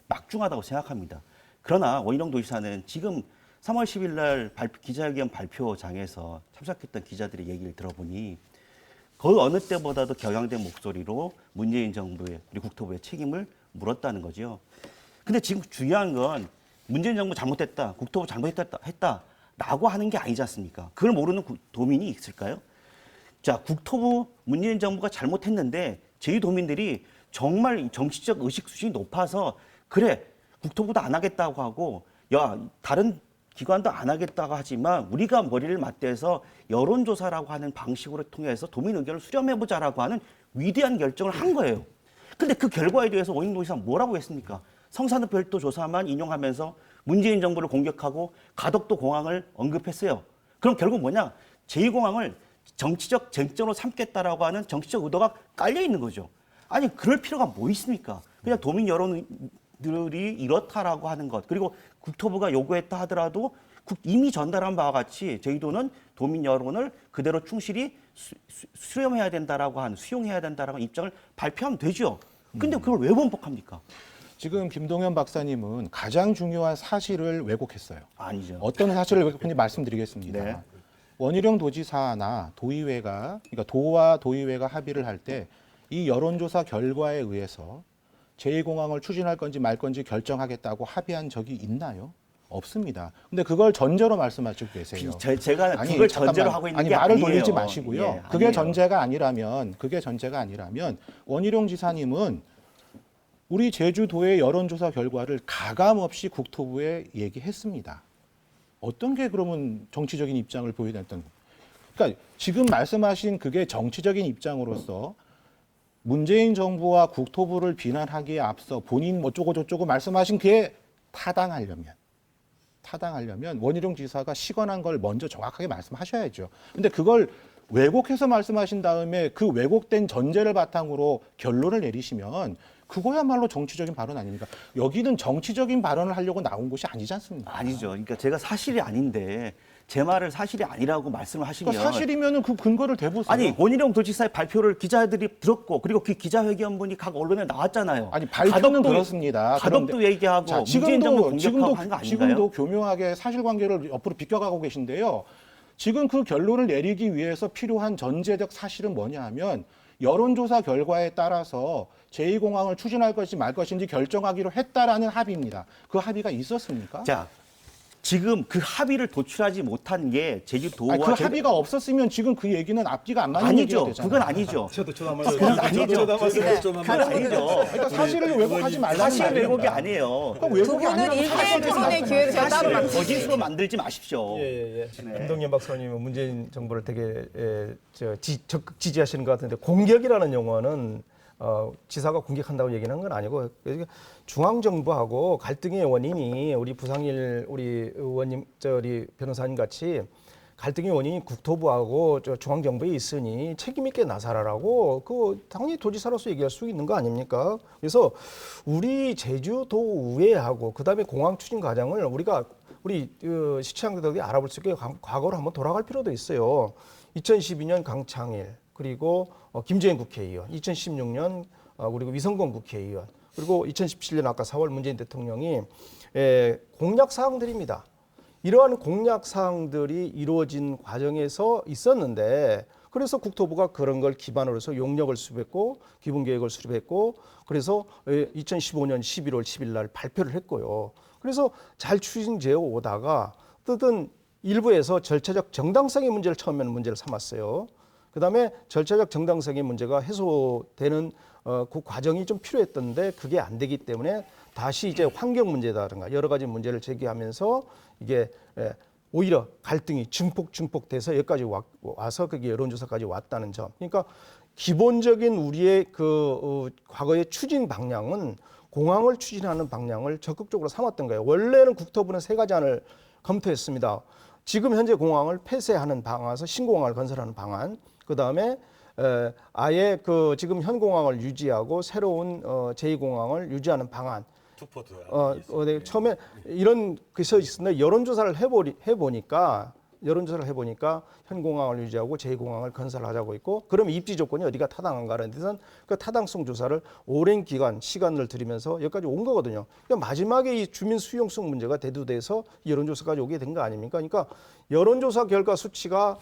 막중하다고 생각합니다. 그러나 원희룡 도지사는 지금 3월 10일 날 기자회견 발표장에서 참석했던 기자들의 얘기를 들어보니 그 어느 때보다도 격양된 목소리로 문재인 정부의 우리 국토부의 책임을 물었다는 거죠. 근데 지금 중요한 건 문재인 정부 잘못했다, 국토부 잘못했다라고 하는 게 아니지 않습니까? 그걸 모르는 도민이 있을까요? 자, 국토부 문재인 정부가 잘못했는데 제2도민들이 정말 정치적 의식 수준이 높아서 그래 국토부도 안 하겠다고 하고 야 다른 기관도 안 하겠다고 하지만 우리가 머리를 맞대서 여론조사라고 하는 방식으로 통해서 도민 의견을 수렴해보자라고 하는 위대한 결정을 한 거예요. 근데 그 결과에 대해서 원희룡 도지사 뭐라고 했습니까? 성산읍 별도 조사만 인용하면서 문재인 정부를 공격하고 가덕도 공항을 언급했어요. 그럼 결국 뭐냐? 제2공항을 정치적 쟁점으로 삼겠다라고 하는 정치적 의도가 깔려 있는 거죠. 아니 그럴 필요가 뭐 있습니까? 그냥 도민 여론들이 이렇다라고 하는 것 그리고 국토부가 요구했다 하더라도 이미 전달한 바와 같이 저희도는 도민 여론을 그대로 충실히 수용해야 된다라고 하는 입장을 발표하면 되죠. 근데 그걸 왜 번복합니까? 지금 김동현 박사님은 가장 중요한 사실을 왜곡했어요. 아니죠. 어떤 사실을 왜곡했는지 말씀드리겠습니다. 네. 원희룡 도지사나 도의회가, 그러니까 도와 도의회가 합의를 할 때 이 여론조사 결과에 의해서 제2공항을 추진할 건지 말 건지 결정하겠다고 합의한 적이 있나요? 없습니다. 근데 그걸 전제로 말씀하시고 계세요. 제가 아니, 그걸 잠깐만. 전제로 하고 있는 아니, 게 말을 아니에요. 돌리지 마시고요. 예, 그게 아니에요. 전제가 아니라면 원희룡 지사님은 우리 제주도의 여론조사 결과를 가감없이 국토부에 얘기했습니다. 어떤 게 그러면 정치적인 입장을 보여냈던? 그러니까 지금 말씀하신 그게 정치적인 입장으로서 문재인 정부와 국토부를 비난하기에 앞서 본인 어쩌고 저쩌고 말씀하신 그게 타당하려면 원희룡 지사가 시건한 걸 먼저 정확하게 말씀하셔야죠. 근데 그걸 왜곡해서 말씀하신 다음에 그 왜곡된 전제를 바탕으로 결론을 내리시면 그거야말로 정치적인 발언 아닙니까? 여기는 정치적인 발언을 하려고 나온 곳이 아니지 않습니까? 아니죠. 그러니까 제가 사실이 아닌데 제 말을 사실이 아니라고 말씀을 하시면 그러니까 사실이면은 그 근거를 대보세요. 아니 원희룡 도지사의 발표를 기자들이 들었고 그리고 그 기자회견문이 각 언론에 나왔잖아요. 아니 발표는 가덕도, 그렇습니다. 가덕도 얘기하고 자, 문재인 정부 공격하고 하는 거 아닌가요? 지금도 교묘하게 사실관계를 옆으로 비껴가고 계신데요. 지금 그 결론을 내리기 위해서 필요한 전제적 사실은 뭐냐 하면 여론조사 결과에 따라서 제2공항을 추진할 것인지 말 것인지 결정하기로 했다라는 합의입니다. 그 합의가 있었습니까? 자, 지금 그 합의를 도출하지 못한 게 제주도와 아니, 그 합의가 없었으면 지금 그 얘기는 앞뒤가 안 맞는 얘기가 아니죠. 되잖아요. 그건 아니죠. 저도 한번 그건 아니죠. 그건 아니죠. 그러니까 사실을 왜곡하지 말라는 사실 말입니다. 왜곡이 아니에요. 그러니까 두 왜곡이 분은 아니라면 1대1 토론의 기회를 제가 따로 사실을 만들게요. 거짓으로 만들지 마십시오. 예. 김동연 박사님은 문재인 정부를 되게 적극 지지하시는 것 같은데 공격이라는 용어는 지사가 공격한다고 얘기하는 건 아니고 중앙정부하고 갈등의 원인이 우리 부상일 우리 의원님 우리 변호사님 같이 갈등의 원인이 국토부하고 중앙정부에 있으니 책임 있게 나서라라고 그 당연히 도지사로서 얘기할 수 있는 거 아닙니까? 그래서 우리 제주도의회하고 그다음에 공항 추진 과정을 우리 시청자들이 알아볼 수 있게 과거로 한번 돌아갈 필요도 있어요. 2012년 강창일 그리고 김재현 국회의원, 2016년 그리고 위성건 국회의원, 그리고 2017년 아까 4월 문재인 대통령이 공약 사항들입니다. 이러한 공약 사항들이 이루어진 과정에서 있었는데 그래서 국토부가 그런 걸 기반으로 해서 용역을 수립했고 기본 계획을 수립했고 그래서 2015년 11월 10일 날 발표를 했고요. 그래서 잘 추진되어 오다가 어떤 일부에서 절차적 정당성의 문제를 처음에는 문제를 삼았어요. 그다음에 절차적 정당성의 문제가 해소되는 그 과정이 좀 필요했던데 그게 안 되기 때문에 다시 이제 환경 문제다든가 여러 가지 문제를 제기하면서 이게 오히려 갈등이 증폭돼서 여기까지 와서 그게 여론조사까지 왔다는 점. 그러니까 기본적인 우리의 그 과거의 추진 방향은 공항을 추진하는 방향을 적극적으로 삼았던 거예요. 원래는 국토부는 3가지 안을 검토했습니다. 지금 현재 공항을 폐쇄하는 방안에서 신공항을 건설하는 방안, 그 다음에 아예 그 지금 현 공항을 유지하고 새로운 제2공항을 유지하는 방안. 네, 처음에 이런 것이 있었는데 여론조사를 해보니까 현 공항을 유지하고 제2공항을 건설하자고 있고 그럼 입지 조건이 어디가 타당한가라는 데서는 그 타당성 조사를 오랜 기간 시간을 들이면서 여기까지 온 거거든요. 그러니까 마지막에 이 주민 수용성 문제가 대두돼서 여론조사까지 오게 된 거 아닙니까? 그러니까 여론조사 결과 수치가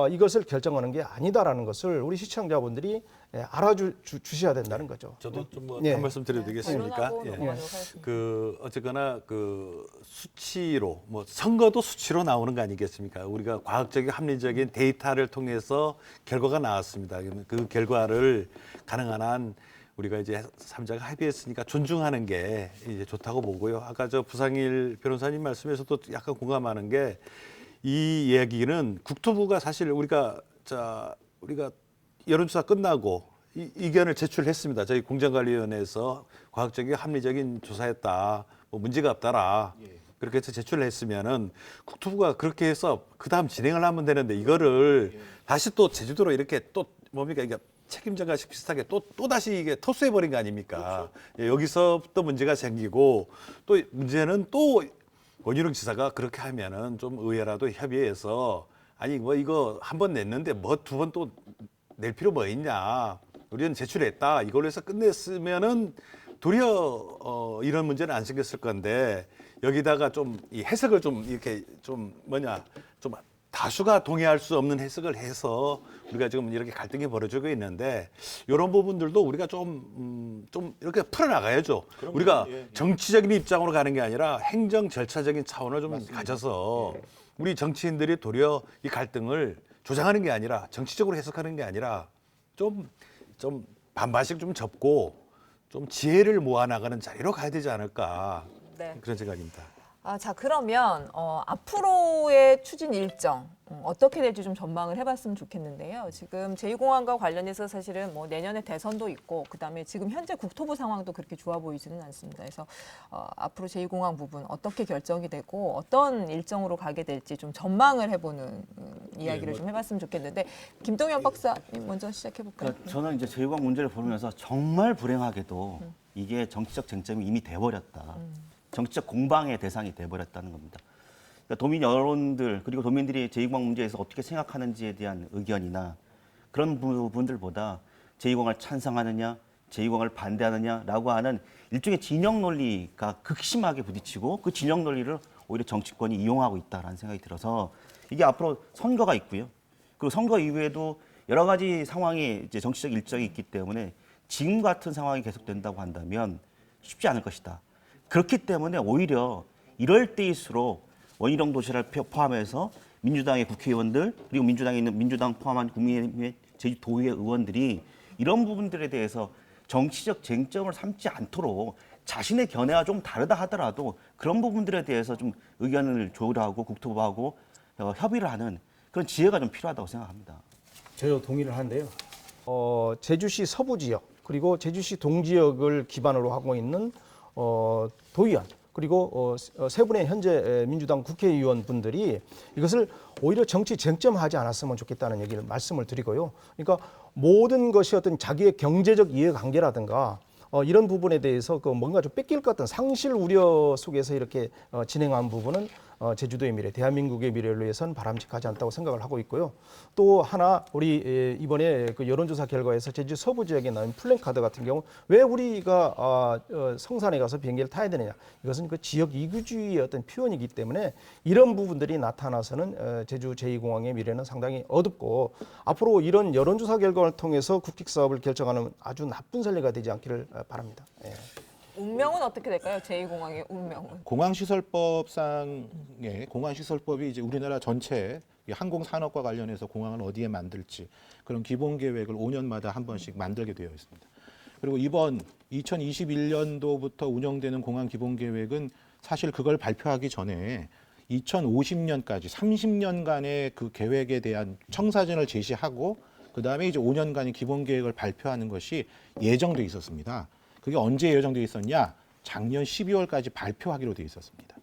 이것을 결정하는 게 아니다라는 것을 우리 시청자분들이 알아주셔야 된다는 거죠. 저도 좀 한 예. 말씀 드려도 되겠습니까? 결론하고 넘어가도록 하겠습니다. 어쨌거나 그 수치로 뭐 선거도 수치로 나오는 거 아니겠습니까? 우리가 과학적인 합리적인 데이터를 통해서 결과가 나왔습니다. 그 결과를 가능한 한 우리가 이제 삼자가 합의했으니까 존중하는 게 이제 좋다고 보고요. 아까 저 부상일 변호사님 말씀에서도 약간 공감하는 게 이 이야기는 국토부가 사실 우리가 여론조사 끝나고 의견을 제출했습니다. 저희 공정관리위원회에서 과학적인 합리적인 조사했다, 뭐 문제가 없다라 그렇게 해서 제출을 했으면은 국토부가 그렇게 해서 그 다음 진행을 하면 되는데 이거를 다시 또 제주도로 이렇게 또 뭡니까 이게 책임전가식 비슷하게 또 다시 이게 토스해 버린 거 아닙니까? 그렇죠. 여기서 또 문제가 생기고 또 문제는 또 원희룡 지사가 그렇게 하면은 좀 의회라도 협의해서 아니 뭐 이거 한 번 냈는데 뭐 2번 또 낼 필요 뭐 있냐? 우리는 제출했다. 이걸로 해서 끝냈으면은 도리어 이런 문제는 안 생겼을 건데 여기다가 좀 이 해석을 좀 이렇게 좀 좀 다수가 동의할 수 없는 해석을 해서 우리가 지금 이렇게 갈등이 벌어지고 있는데 이런 부분들도 우리가 좀 이렇게 풀어나가야죠. 우리가 정치적인 입장으로 가는 게 아니라 행정 절차적인 차원을 좀 가져서 우리 정치인들이 도리어 이 갈등을 조장하는 게 아니라 정치적으로 해석하는 게 아니라 좀 반반씩 좀 접고 좀 지혜를 모아나가는 자리로 가야 되지 않을까 네. 그런 생각입니다. 자, 그러면 앞으로의 추진 일정 어떻게 될지 좀 전망을 해봤으면 좋겠는데요. 지금 제2공항과 관련해서 사실은 뭐 내년에 대선도 있고 그다음에 지금 현재 국토부 상황도 그렇게 좋아 보이지는 않습니다. 그래서 앞으로 제2공항 부분 어떻게 결정이 되고 어떤 일정으로 가게 될지 좀 전망을 해보는 이야기를 좀 해봤으면 좋겠는데 김동현 박사님 먼저 시작해볼까요? 그러니까 저는 이제 제2공항 문제를 보면서 정말 불행하게도 이게 정치적 쟁점이 이미 돼버렸다. 정치적 공방의 대상이 돼버렸다는 겁니다. 그러니까 도민 여론들 그리고 도민들이 제2공항 문제에서 어떻게 생각하는지에 대한 의견이나 그런 부분들보다 제2공항을 찬성하느냐, 제2공항을 반대하느냐라고 하는 일종의 진영 논리가 극심하게 부딪히고 그 진영 논리를 오히려 정치권이 이용하고 있다라는 생각이 들어서 이게 앞으로 선거가 있고요. 그리고 선거 이후에도 여러 가지 상황이 이제 정치적 일정이 있기 때문에 지금 같은 상황이 계속된다고 한다면 쉽지 않을 것이다. 그렇기 때문에 오히려 이럴 때일수록 원희룡 도시를 포함해서 민주당의 국회의원들 그리고 민주당에 있는 민주당 포함한 국민의힘의 제주도의회 의원들이 이런 부분들에 대해서 정치적 쟁점을 삼지 않도록 자신의 견해와 좀 다르다 하더라도 그런 부분들에 대해서 좀 의견을 조율하고 국토부하고 협의를 하는 그런 지혜가 좀 필요하다고 생각합니다. 저도 동의를 하는데요. 제주시 서부 지역 그리고 제주시 동지역을 기반으로 하고 있는 도의원 그리고 세 분의 현재 민주당 국회의원 분들이 이것을 오히려 정치 쟁점화하지 않았으면 좋겠다는 얘기를 말씀을 드리고요. 그러니까 모든 것이 어떤 자기의 경제적 이해관계라든가 이런 부분에 대해서 그 뭔가 좀 뺏길 것 같은 상실 우려 속에서 이렇게 진행한 부분은 제주도의 미래, 대한민국의 미래를 위해서는 바람직하지 않다고 생각을 하고 있고요. 또 하나 우리 이번에 그 여론조사 결과에서 제주 서부 지역에 나온 플랜카드 같은 경우 왜 우리가 성산에 가서 비행기를 타야 되느냐 이것은 그 지역 이구주의의 어떤 표현이기 때문에 이런 부분들이 나타나서는 제주 제2공항의 미래는 상당히 어둡고 앞으로 이런 여론조사 결과를 통해서 국책 사업을 결정하는 아주 나쁜 선례가 되지 않기를 바랍니다. 예. 운명은 어떻게 될까요? 제2공항의 운명은? 공항시설법상의 공항시설법이 이제 우리나라 전체 항공산업과 관련해서 공항을 어디에 만들지 그런 기본 계획을 5년마다 한 번씩 만들게 되어 있습니다. 그리고 이번 2021년도부터 운영되는 공항 기본 계획은 사실 그걸 발표하기 전에 2050년까지 30년간의 그 계획에 대한 청사진을 제시하고 그다음에 이제 5년간의 기본 계획을 발표하는 것이 예정돼 있었습니다. 그게 언제 예정돼 있었냐? 작년 12월까지 발표하기로 돼 있었습니다.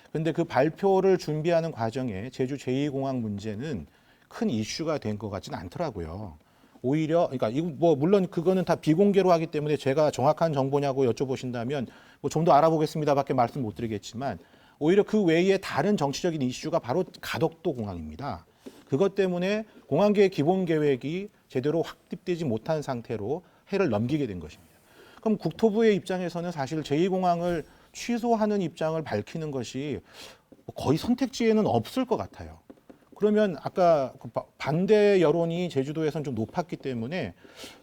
그런데 그 발표를 준비하는 과정에 제주 제2공항 문제는 큰 이슈가 된 것 같지는 않더라고요. 오히려 그러니까 이거 뭐 물론 그거는 다 비공개로 하기 때문에 제가 정확한 정보냐고 여쭤보신다면 뭐 좀 더 알아보겠습니다밖에 말씀 못 드리겠지만 오히려 그 외에 다른 정치적인 이슈가 바로 가덕도 공항입니다. 그것 때문에 공항계획 기본 계획이 제대로 확립되지 못한 상태로 해를 넘기게 된 것입니다. 그럼 국토부의 입장에서는 사실 제2공항을 취소하는 입장을 밝히는 것이 거의 선택지에는 없을 것 같아요. 그러면 아까 반대 여론이 제주도에서는 좀 높았기 때문에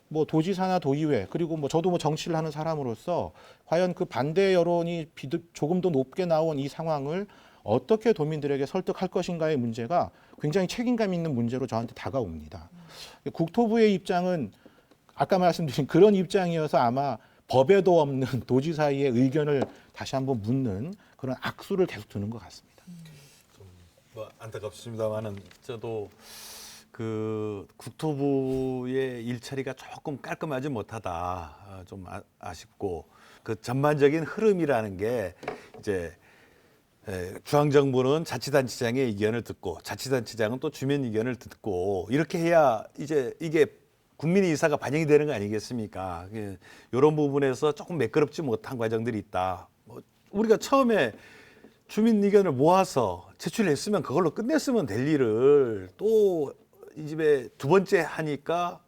뭐 도지사나 도의회 그리고 뭐 저도 뭐 정치를 하는 사람으로서 과연 그 반대 여론이 조금 더 높게 나온 이 상황을 어떻게 도민들에게 설득할 것인가의 문제가 굉장히 책임감 있는 문제로 저한테 다가옵니다. 국토부의 입장은 아까 말씀드린 그런 입장이어서 아마 법에도 없는 도지사의 의견을 다시 한번 묻는 그런 악수를 계속 두는 것 같습니다. 뭐 안타깝습니다만은 저도 그 국토부의 일처리가 조금 깔끔하지 못하다 좀 아쉽고 그 전반적인 흐름이라는 게 이제 중앙정부는 자치단체장의 의견을 듣고 자치단체장은 또 주민 의견을 듣고 이렇게 해야 이제 이게 국민의 의사가 반영이 되는 거 아니겠습니까? 이런 부분에서 조금 매끄럽지 못한 과정들이 있다. 우리가 처음에 주민 의견을 모아서 제출했으면 그걸로 끝냈으면 될 일을 또 이 집에 두 번째 하니까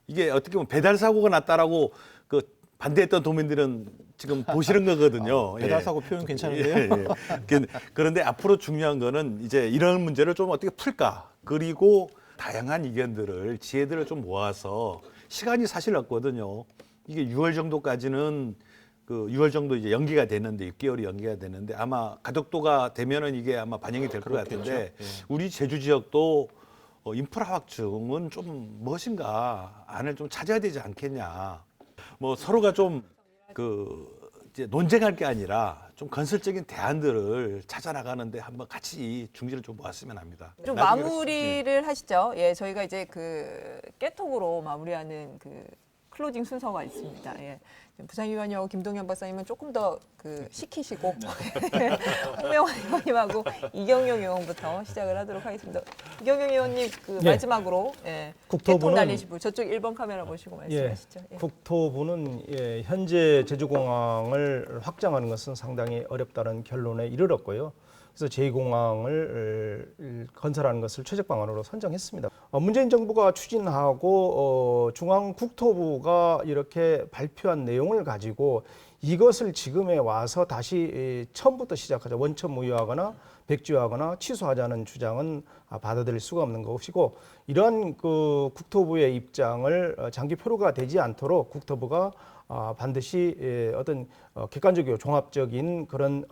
이게 어떻게 보면 배달 사고가 났다라고 그 반대했던 도민들은 지금 보시는 거거든요. 대다수하고 표현 괜찮은데요? 예, 예. 그런데 앞으로 중요한 거는 이제 이런 문제를 좀 어떻게 풀까? 그리고 다양한 의견들을, 지혜들을 좀 모아서 시간이 사실 없거든요. 이게 6월 정도까지는 6월 정도 이제 연기가 되는데 6개월이 연기가 되는데 아마 가덕도가 되면은 이게 아마 반영이 될 것 같은데 우리 제주 지역도 인프라 확충은 좀 무엇인가 안을 좀 찾아야 되지 않겠냐. 뭐 서로가 좀 이제 논쟁할 게 아니라 좀 건설적인 대안들을 찾아 나가는데 한번 같이 중지를 좀 모았으면 합니다. 좀 나중에 마무리를 하시죠. 예, 저희가 이제 깨톡으로 마무리하는 클로징 순서가 있습니다. 예. 부산위원님하고 김동현 박사님은 조금 더 시키시고 홍명환 의원님하고 이경영 의원부터 시작을 하도록 하겠습니다. 이경영 의원님 예. 마지막으로 국토부는- 깨톡 날리실 분 저쪽 1번 카메라 보시고 말씀하시죠. 예. 국토부는 현재 제주공항을 확장하는 것은 상당히 어렵다는 결론에 이르렀고요. 그래서 제2공항을 건설하는 것을 최적 방안으로 선정했습니다. 문재인 정부가 추진하고 중앙국토부가 이렇게 발표한 내용을 가지고 이것을 지금에 와서 다시 처음부터 시작하자, 원천무효하거나 백지화하거나 취소하자는 주장은 받아들일 수가 없는 것이고, 이러한 국토부의 입장을 장기 표류가 되지 않도록 국토부가 반드시 어떤 객관적이고 종합적인 그런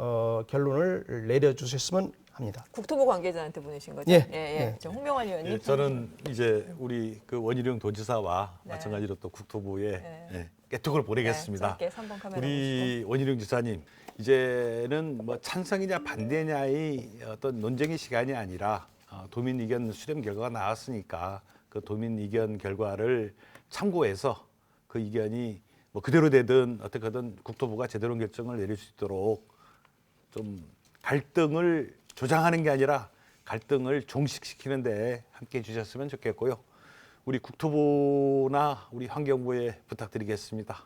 결론을 내려주셨으면 합니다. 국토부 관계자한테 보내신 거죠? 예. 예. 저 홍명환 의원님. 예, 저는 이제 우리 원희룡 도지사와 네. 마찬가지로 또 국토부에 네. 깨톡을 보내겠습니다. 짧게 3번 카메라 보시고. 우리 원희룡 지사님, 이제는 뭐 찬성이냐 반대냐의 어떤 논쟁의 시간이 아니라 도민 의견 수렴 결과가 나왔으니까 그 도민 의견 결과를 참고해서 그 의견이 뭐 그대로 되든 어떻게 하든 국토부가 제대로 결정을 내릴 수 있도록 좀 갈등을 조장하는 게 아니라 갈등을 종식시키는 데 함께 해주셨으면 좋겠고요. 우리 국토부나 우리 환경부에 부탁드리겠습니다.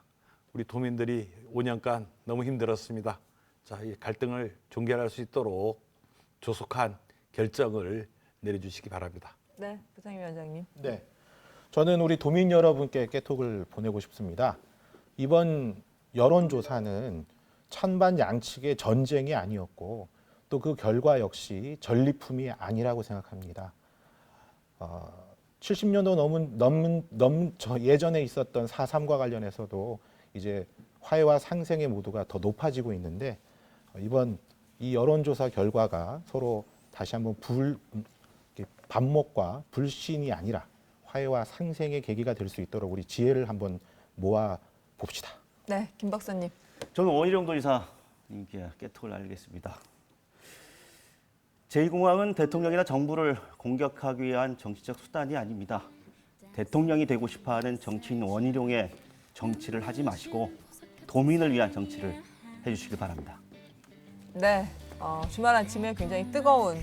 우리 도민들이 5년간 너무 힘들었습니다. 자, 이 갈등을 종결할 수 있도록 조속한 결정을 내려주시기 바랍니다. 네, 부산위원장님. 네. 저는 우리 도민 여러분께 깨톡을 보내고 싶습니다. 이번 여론조사는 찬반 양측의 전쟁이 아니었고 또 그 결과 역시 전리품이 아니라고 생각합니다. 70년도 넘은 예전에 있었던 4.3과 관련해서도 이제 화해와 상생의 모두가 더 높아지고 있는데 이번 이 여론조사 결과가 서로 다시 한번 반목과 불신이 아니라 화해와 상생의 계기가 될 수 있도록 우리 지혜를 한번 모아 봅시다. 네, 김 박사님. 저는 원희룡 도지사님께 깨톡을 날리겠습니다. 제2공항은 대통령이나 정부를 공격하기 위한 정치적 수단이 아닙니다. 대통령이 되고 싶어하는 정치인 원희룡의 정치를 하지 마시고 도민을 위한 정치를 해주시길 바랍니다. 네, 주말 아침에 굉장히 뜨거운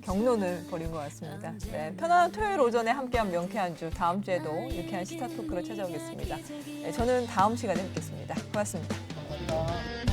경론을 벌인 것 같습니다. 네, 편안한 토요일 오전에 함께한 명쾌한 주, 다음 주에도 유쾌한 시사토크로 찾아오겠습니다. 네, 저는 다음 시간에 뵙겠습니다. 고맙습니다. 감사합니다.